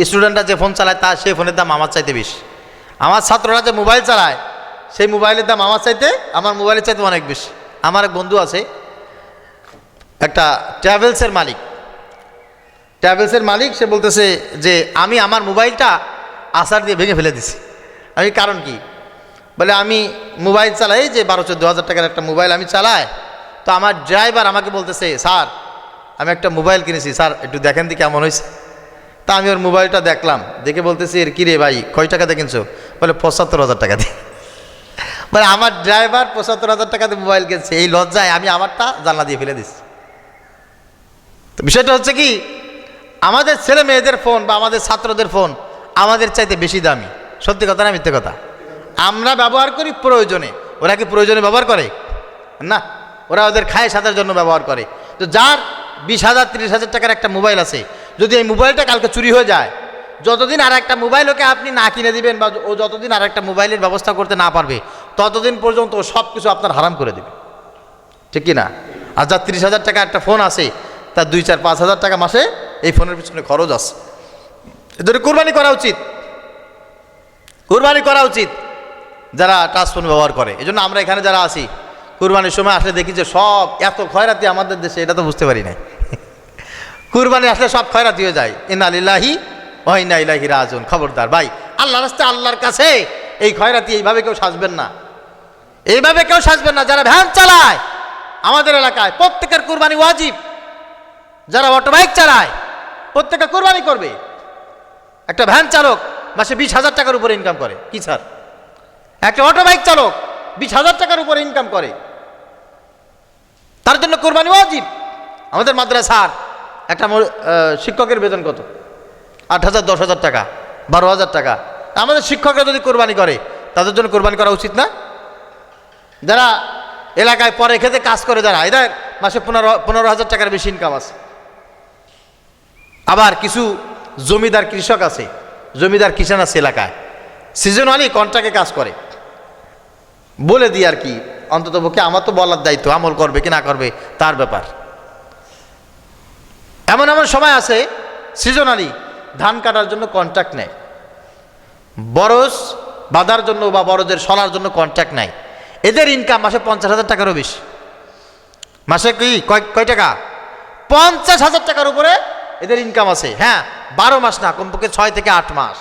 স্টুডেন্টরা যে ফোন চালায় তার সেই ফোনের দাম আমার চাইতে বেশি। আমার ছাত্ররা যে মোবাইল চালায় সেই মোবাইলের দাম আমার মোবাইলের চাইতে অনেক বেশি। আমার এক বন্ধু আছে, একটা ট্রাভেলসের মালিক, সে বলতেছে যে আমি আমার মোবাইলটা আসার দিয়ে ভেঙে ফেলে দিছি। আমি কারণ কি? বলে আমি মোবাইল চালাই, যে 12-14 হাজার টাকার একটা মোবাইল আমি চালাই, তো আমার ড্রাইভার আমাকে বলতেছে, স্যার আমি একটা মোবাইল কিনেছি, স্যার একটু দেখেন দি কেমন হয়েছে। তা আমি ওর মোবাইলটা দেখলাম, দেখে বলতেছি, এর কিরে ভাই কয় টাকা দিয়ে কিনছো? বলে 75,000 টাকা দিয়ে। মানে আমার ড্রাইভার 75,000 টাকা দিয়ে মোবাইল কিনছে, এই লজ্জায় আমি আমারটা জানলা দিয়ে ফেলে দিচ্ছি। তো বিষয়টা হচ্ছে কি, আমাদের ছেলে মেয়েদের ফোন বা আমাদের ছাত্রদের ফোন আমাদের চাইতে বেশি দামি। সত্যি কথা না মিথ্যে কথা? আমরা ব্যবহার করি প্রয়োজনে, ওরা কি প্রয়োজনে ব্যবহার করে না? ওরা ওদের খায় সাজার জন্য ব্যবহার করে। তো যার 20,000-30,000 টাকার একটা মোবাইল আছে, যদি এই মোবাইলটা কালকে চুরি হয়ে যায়, যতদিন আর একটা মোবাইল ওকে আপনি না কিনে দিবেন বা ও যতদিন আর একটা মোবাইলের ব্যবস্থা করতে না পারবে, ততদিন পর্যন্ত ও সব কিছু আপনার হারাম করে দেবে, ঠিক কি না? আর যার 30,000 টাকা একটা ফোন আছে, তার 2-4-5 হাজার টাকা মাসে এই ফোনের পিছনে খরচ আছে। এদের কুরবানি করা উচিত। কুরবানি করা উচিত যারা টাচ ফোন ব্যবহার করে। এই জন্য আমরা এখানে যারা আছি কুরবানির সময় আসলে দেখি যে সব এত খয়রাতি আমাদের দেশে, এটা তো বুঝতে পারি নাই। কুরবানি আসলে সব খয়রাতি হয়ে যায়। ইন্না লিল্লাহি ওয়া ইন্না ইলাইহি রাজিউন। খবরদার ভাই, আল্লাহর রাস্তায় আল্লাহর কাছে এই খয়রাতি এইভাবে কেউ সাজবেন না, এইভাবে কেউ সাজবেন না। যারা ভ্যান চালায় আমাদের এলাকায় প্রত্যেকের কুরবানি ওয়াজিব। যারা অটোবাইক চালায় প্রত্যেকে কুরবানি করবে। একটা ভ্যান চালক মাসে 20,000 টাকার উপরে ইনকাম করে, কি স্যার? একটা অটোবাইক চালক 20,000 টাকার উপরে ইনকাম করে, তার জন্য কুরবানি ওয়াজিব। আমাদের মাদ্রাসার একটা শিক্ষকের বেতন কত? 8,000, 10,000 টাকা, 12,000 টাকা। আমাদের শিক্ষকরা যদি কোরবানি করে তাদের জন্য কোরবানি করা উচিত না? যারা এলাকায় পরে খেতে কাজ করে, যারা এদের মাসে 15,000 টাকার বেশি ইনকাম আছে। আবার কিছু জমিদার কৃষক আছে, জমিদার কিষান আছে এলাকায়, সিজনালি কন্ট্রাক্টে কাজ করে। বলে দিই আর কি, অন্তত পক্ষে আমার তো বলার দায়িত্ব, আমল করবে কি না করবে তার ব্যাপার। এমন এমন সময় আছে সিজনালি ধান কাটার জন্য কন্ট্রাক্ট নেয়, বরজ বাঁধার জন্য বা বরজের সলার জন্য কন্ট্রাক্ট নেয়। এদের ইনকাম মাসে 50,000 টাকারও বেশি। মাসে কি কয় টাকা? 50,000 টাকার উপরে এদের ইনকাম আছে। হ্যাঁ, 12 মাস না, কমপক্ষে 6 থেকে 8 মাস।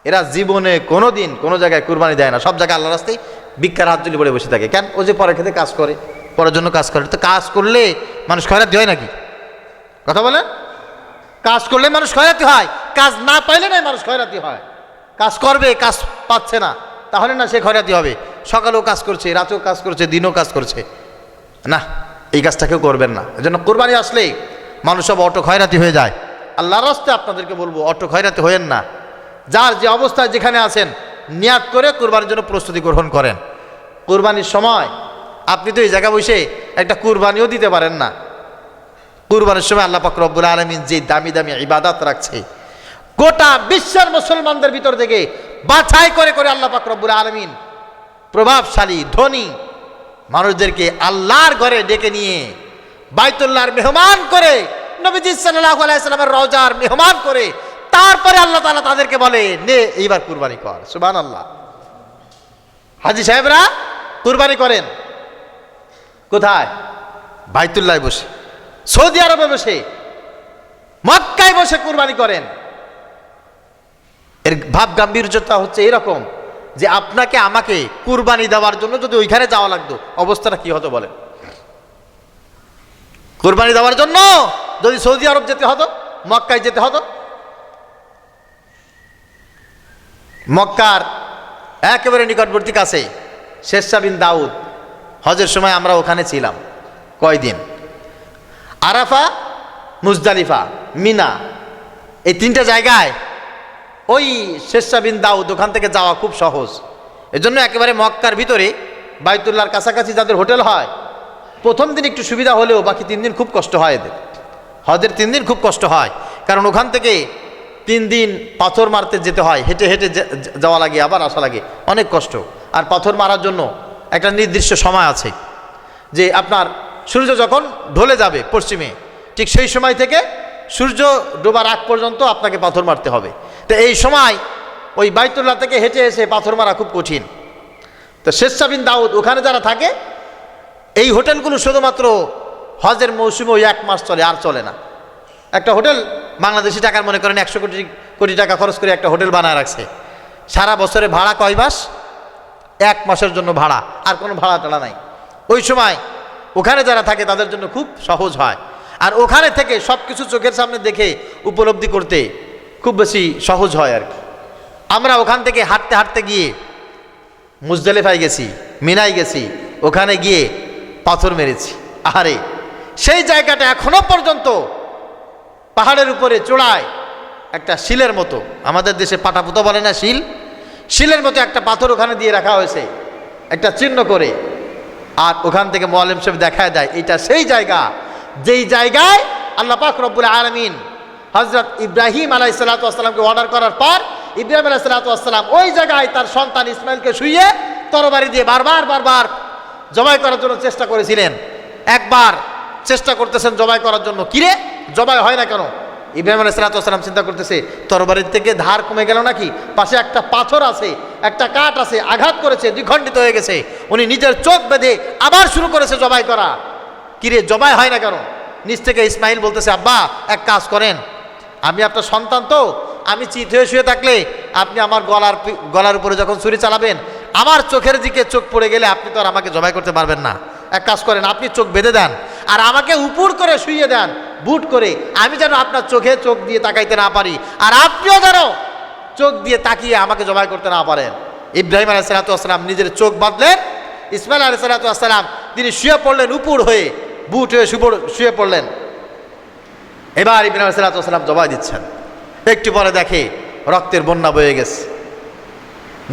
এরা জীবনে কোনো দিন কোনো জায়গায় কুরবানি দেয় না, সব জায়গায় আল্লাহর রাস্তায় ভিক্ষার হাত তুলে পড়ে বসে থাকে। কেন? ও যে পরে খেতে কাজ করে, পরের জন্য কাজ করে। তো কাজ করলে মানুষ খয়রাতি হয় নাকি? কথা বলেন? কাজ করলে মানুষ খয়রাতি হয়, কাজ না পাইলে না মানুষ খয়রাতি হয়। কাজ করবে, কাজ পাচ্ছে না, তাহলে না সে খয়রাতি হবে। সকালেও কাজ করছে, রাতেও কাজ করছে, দিনও কাজ করছে, না, এই কাজটা কেউ করবেন না। এজন্য কোরবানি আসলে মানুষ সব অটো খয়রাতি হয়ে যায়। আল্লাহর রাস্তায় আপনাদেরকে বলবো, অটো খয়রাতি হয়েন না। যার যে অবস্থায় যেখানে আছেন নিয়াত করে কোরবানির জন্য প্রস্তুতি গ্রহণ করেন। কোরবানির সময় আপনি তো এই জায়গায় বসে একটা কুরবানিও দিতে পারেন না। কুরবানির সময় আল্লাহ পাক রব্বুল আলামিন যে দামি দামি ইবাদত রাখছে, গোটা বিশ্বের মুসলমানদের ভিতর থেকে বাছাই করে করে আল্লাহ পাক রব্বুল আলামিন প্রভাবশালী ধনী মানুষদেরকে আল্লাহর ঘরে ডেকে নিয়ে বাইতুল্লাহর মেহমান করে, নবীজি সাল্লাল্লাহু আলাইহি সাল্লামের রওজার মেহমান করে, তারপরে আল্লাহ তাআলা তাদেরকে বলে, নে এইবার কুরবানি কর। সুবহানাল্লাহ। হাজী সাহেবরা কুরবানি করেন কোথায়? বাইতুল্লাহ বসে, সৌদি আরবে বসে, মক্কায় বসে কুরবানি করেন। এর ভাব গাম্ভীর্যতা হচ্ছে এরকম যে আপনাকে আমাকে কুরবানি দেওয়ার জন্য যদি ওইখানে যাওয়া লাগতো, অবস্থাটা কি হতো বলেন? কুরবানি দেওয়ার জন্য যদি সৌদি আরব যেতে হতো, মক্কায় যেতে হতো। মক্কার একেবারে নিকটবর্তী কাছে শেরশাহ বিন দাউদ, হজের সময় আমরা ওখানে ছিলাম কয়দিন। আরাফা, মুজদালিফা, মিনা, এই 3টা জায়গায় ওই শেরশাহ বিন দাউদ ওখান থেকে যাওয়া খুব সহজ। এজন্য একেবারে মক্কার ভিতরে বাইতুল্লাহর কাছাকাছি যাদের হোটেল হয়, প্রথম দিন একটু সুবিধা হলেও বাকি 3 দিন খুব কষ্ট হয় এদের। হজের 3 দিন খুব কষ্ট হয়, কারণ ওখান থেকে 3 দিন পাথর মারতে যেতে হয়, হেঁটে হেঁটে যাওয়া লাগে, আবার আসা লাগে, অনেক কষ্ট। আর পাথর মারার জন্য একটা নির্দিষ্ট সময় আছে, যে আপনার সূর্য যখন ঢলে যাবে পশ্চিমে, ঠিক সেই সময় থেকে সূর্য ডোবার আগ পর্যন্ত আপনাকে পাথর মারতে হবে। তো এই সময় ওই বাইতুল্লাহ থেকে হেঁটে এসে পাথর মারা খুব কঠিন। তো শেরশাহ বিন দাউদ ওখানে যারা থাকে, এই হোটেলগুলো শুধুমাত্র হজের মৌসুমে ওই 1 মাস চলে, আর চলে না। একটা হোটেল বাংলাদেশি টাকার মনে করেন 100 কোটি টাকা খরচ করে একটা হোটেল বানায় রাখছে। সারা বছরে ভাড়া কয় মাস? 1 মাসের জন্য ভাড়া, আর কোনো ভাড়া টাড়া নাই। ওই সময় ওখানে যারা থাকে তাদের জন্য খুব সহজ হয়, আর ওখানে থেকে সব কিছু চোখের সামনে দেখে উপলব্ধি করতে খুব বেশি সহজ হয় আর কি। আমরা ওখান থেকে হাঁটতে হাঁটতে গিয়ে মুজদালিফায় গেছি, মিনায় গেছি, ওখানে গিয়ে পাথর মেরেছি। আরে সেই জায়গাটা এখনো পর্যন্ত পাহাড়ের উপরে চূড়ায় একটা শিলের মতো, আমাদের দেশে পাটাপুতো বলে না, শিলের মতো একটা পাথর ওখানে দিয়ে রাখা হয়েছে একটা চিহ্ন করে। আর ওখান থেকে মুআল্লিম সাহেব দেখায় দেয় এটা সেই জায়গা যেই জায়গায় আল্লাহ পাক রব্বুল আলামিন হযরত ইব্রাহিম আলাইহিস সালাতু ওয়াস সালামকে অর্ডার করার পর ইব্রাহিম আলাইহিস সালাতু ওয়াস সালাম ওই জায়গায় তার সন্তান ইসমাইলকে শুইয়ে তরবারি দিয়ে বারবার জবাই করার জন্য চেষ্টা করেছিলেন। একবার চেষ্টা করতেছেন জবাই করার জন্য, কিরে জবাই হয় না কেন? ইব্রাহিম আলাইহিস সালাম চিন্তা করতেছে তরবারির থেকে ধার কমে গেল নাকি, পাশে একটা পাথর আছে, একটা কাঠ আছে, আঘাত করেছে, দ্বিখণ্ডিত হয়ে গেছে। উনি নিজের চোখ বেঁধে আবার শুরু করেছে জবাই করা। কিরে জবাই হয় না কেন? নিজ থেকে ইসমাইল বলতেছে, আব্বা এক কাজ করেন, আমি আপনার সন্তান তো, আমি চিত হয়ে শুয়ে থাকলে আপনি আমার গলার উপরে যখন ছুরি চালাবেন, আমার চোখের দিকে চোখ পড়ে গেলে আপনি তো আর আমাকে জবাই করতে পারবেন না। এক কাজ করেন, আপনি চোখ বেঁধে দেন আর আমাকে উপর করে শুইয়ে দেন বুট করে, আমি যেন আপনার চোখে চোখ দিয়ে তাকাইতে না পারি, আর আপনিও যেন চোখ দিয়ে তাকিয়ে আমাকে জবাই করতে না পারেন। ইব্রাহিম আলাইহিস সালাম নিজের চোখ বাঁধলেন, ইসমাইল আলাইহিস সালাম তিনি শুয়ে পড়লেন উপর হয়ে, বুট হয়ে শুয়ে পড়লেন। এবার ইব্রাহিম আলাইহিস সালাম জবাই দিচ্ছেন। একটু পরে দেখে রক্তের বন্যা বয়ে গেছে।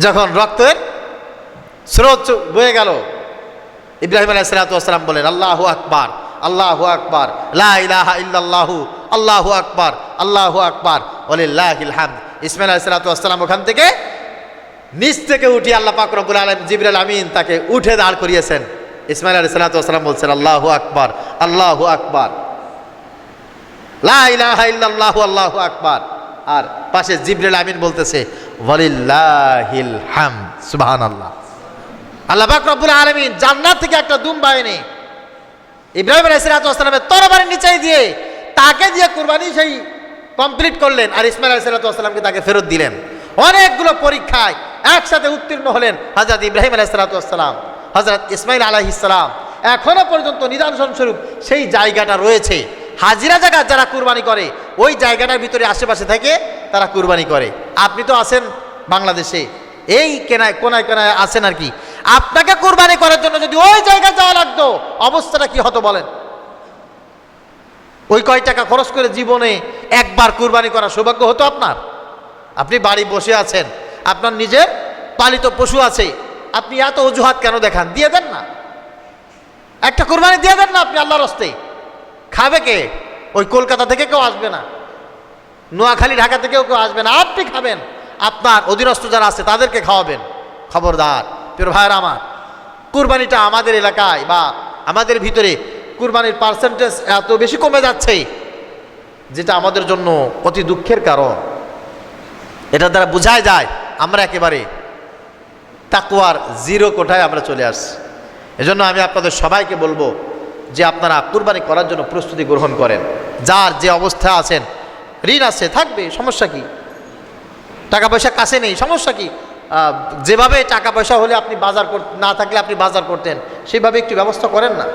যখন রক্তের স্রোত বয়ে গেল, ইব্রাহিম আলাইহিস সালাম বলেন, আল্লাহু আকবার, আল্লাহু আকবার, লা ইলাহা ইল্লাল্লাহু, আল্লাহু আকবার, আল্লাহু আকবার, ওয়ালিল্লাহিল হামদ। ইসমাইল আলাইহিস সালাম ওখান থেকে নিচ থেকে উঠে আল্লাহ পাক রব্বুল আলামিন জিবরাইল আমিন তাকে উঠে দাঁড় করিয়েছেন। ইসমাইল আলাইহিস সালাম বলছেন, আল্লাহু আকবার, আল্লাহু আকবার, লা ইলাহা ইল্লাল্লাহু, আল্লাহু আকবার। আর পাশে জিবরাইল আমিন বলতেছে, ওয়ালিল্লাহিল হামদ, সুবহানাল্লাহ। আল্লাহ পাক রব্বুল আলামিন জান্নাত থেকে একটা দুম্বা এনে ইব্রাহিম আলাইহিস সালামের তরবারির নিচে দিয়ে তাকে দিয়ে কুরবানি সেই কমপ্লিট করলেন, আর ইসমাইল আলাইহিস সালামকে তাকে ফেরত দিলেন। অনেকগুলো পরীক্ষায় একসাথে উত্তীর্ণ হলেন হযরত ইব্রাহিম আলাইহিস সালাম, হযরত ইসমাইল আলাইহিস সালাম। এখনো পর্যন্ত নিদর্শন স্বরূপ সেই জায়গাটা রয়েছে। হাজিরা জায়গা যারা কুরবানি করে ওই জায়গাটার ভিতরে আশেপাশে থেকে তারা কুরবানি করে। আপনি তো আছেন বাংলাদেশে, এই কোনায় কোনায় আছেন আর কি। আপনাকে কুরবানি করার জন্য যদি ওই জায়গায় যাওয়া লাগতো, অবস্থাটা কি হতো বলেন? ওই কয় টাকা খরচ করে জীবনে একবার কুরবানি করার সৌভাগ্য হতো আপনার? আপনি বাড়ি বসে আছেন, আপনার নিজের পালিত পশু আছে, আপনি এত অজুহাত কেন দেখান? দিয়ে দেন না, একটা কুরবানি দিয়ে দেন না আপনি আল্লাহর হস্তে। খাবে কে? ওই কলকাতা থেকে কেউ আসবে না, নোয়াখালী ঢাকা থেকেও কেউ আসবে না, আপনি খাবেন, আপনার অধীনস্থ যারা আছে তাদেরকে খাওয়াবেন। খবরদার প্রিয় ভাইয়েরা আমার, কুরবানিটা আমাদের এলাকায় বা আমাদের ভিতরে কুরবানির পার্সেন্টেজ এত বেশি কমে যাচ্ছে, যেটা আমাদের জন্য অতি দুঃখের কারণ। এটা দ্বারা বোঝাই যায় আমরা একেবারে তাকওয়ার জিরো কোঠায় আমরা চলে আসছি। এজন্য আমি আপনাদের সবাইকে বলবো যে আপনারা কুরবানি করার জন্য প্রস্তুতি গ্রহণ করেন। যার যে অবস্থা আছেন, ঋণ আছে, থাকবে, সমস্যা কি? টাকা পয়সা কাছে নেই, সমস্যা কি? যেভাবে টাকা পয়সা হলে আপনি বাজার না থাকলে আপনি বাজার করতেন, সেইভাবে একটু ব্যবস্থা করেন না।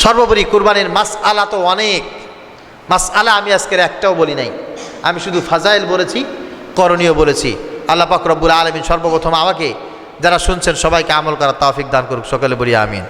সর্বোপরি কুরবানির মাসআলা তো অনেক মাসআলা, আমি আজকের একটাও বলি নাই, আমি শুধু ফাজাইল বলেছি, করণীয় বলেছি। আল্লাহ পাক রব্বুল আলামিন সর্বপ্রথম আমাকে যারা শুনছেন সবাইকে আমল করার তৌফিক দান করুক, সকলে বলি আমিন।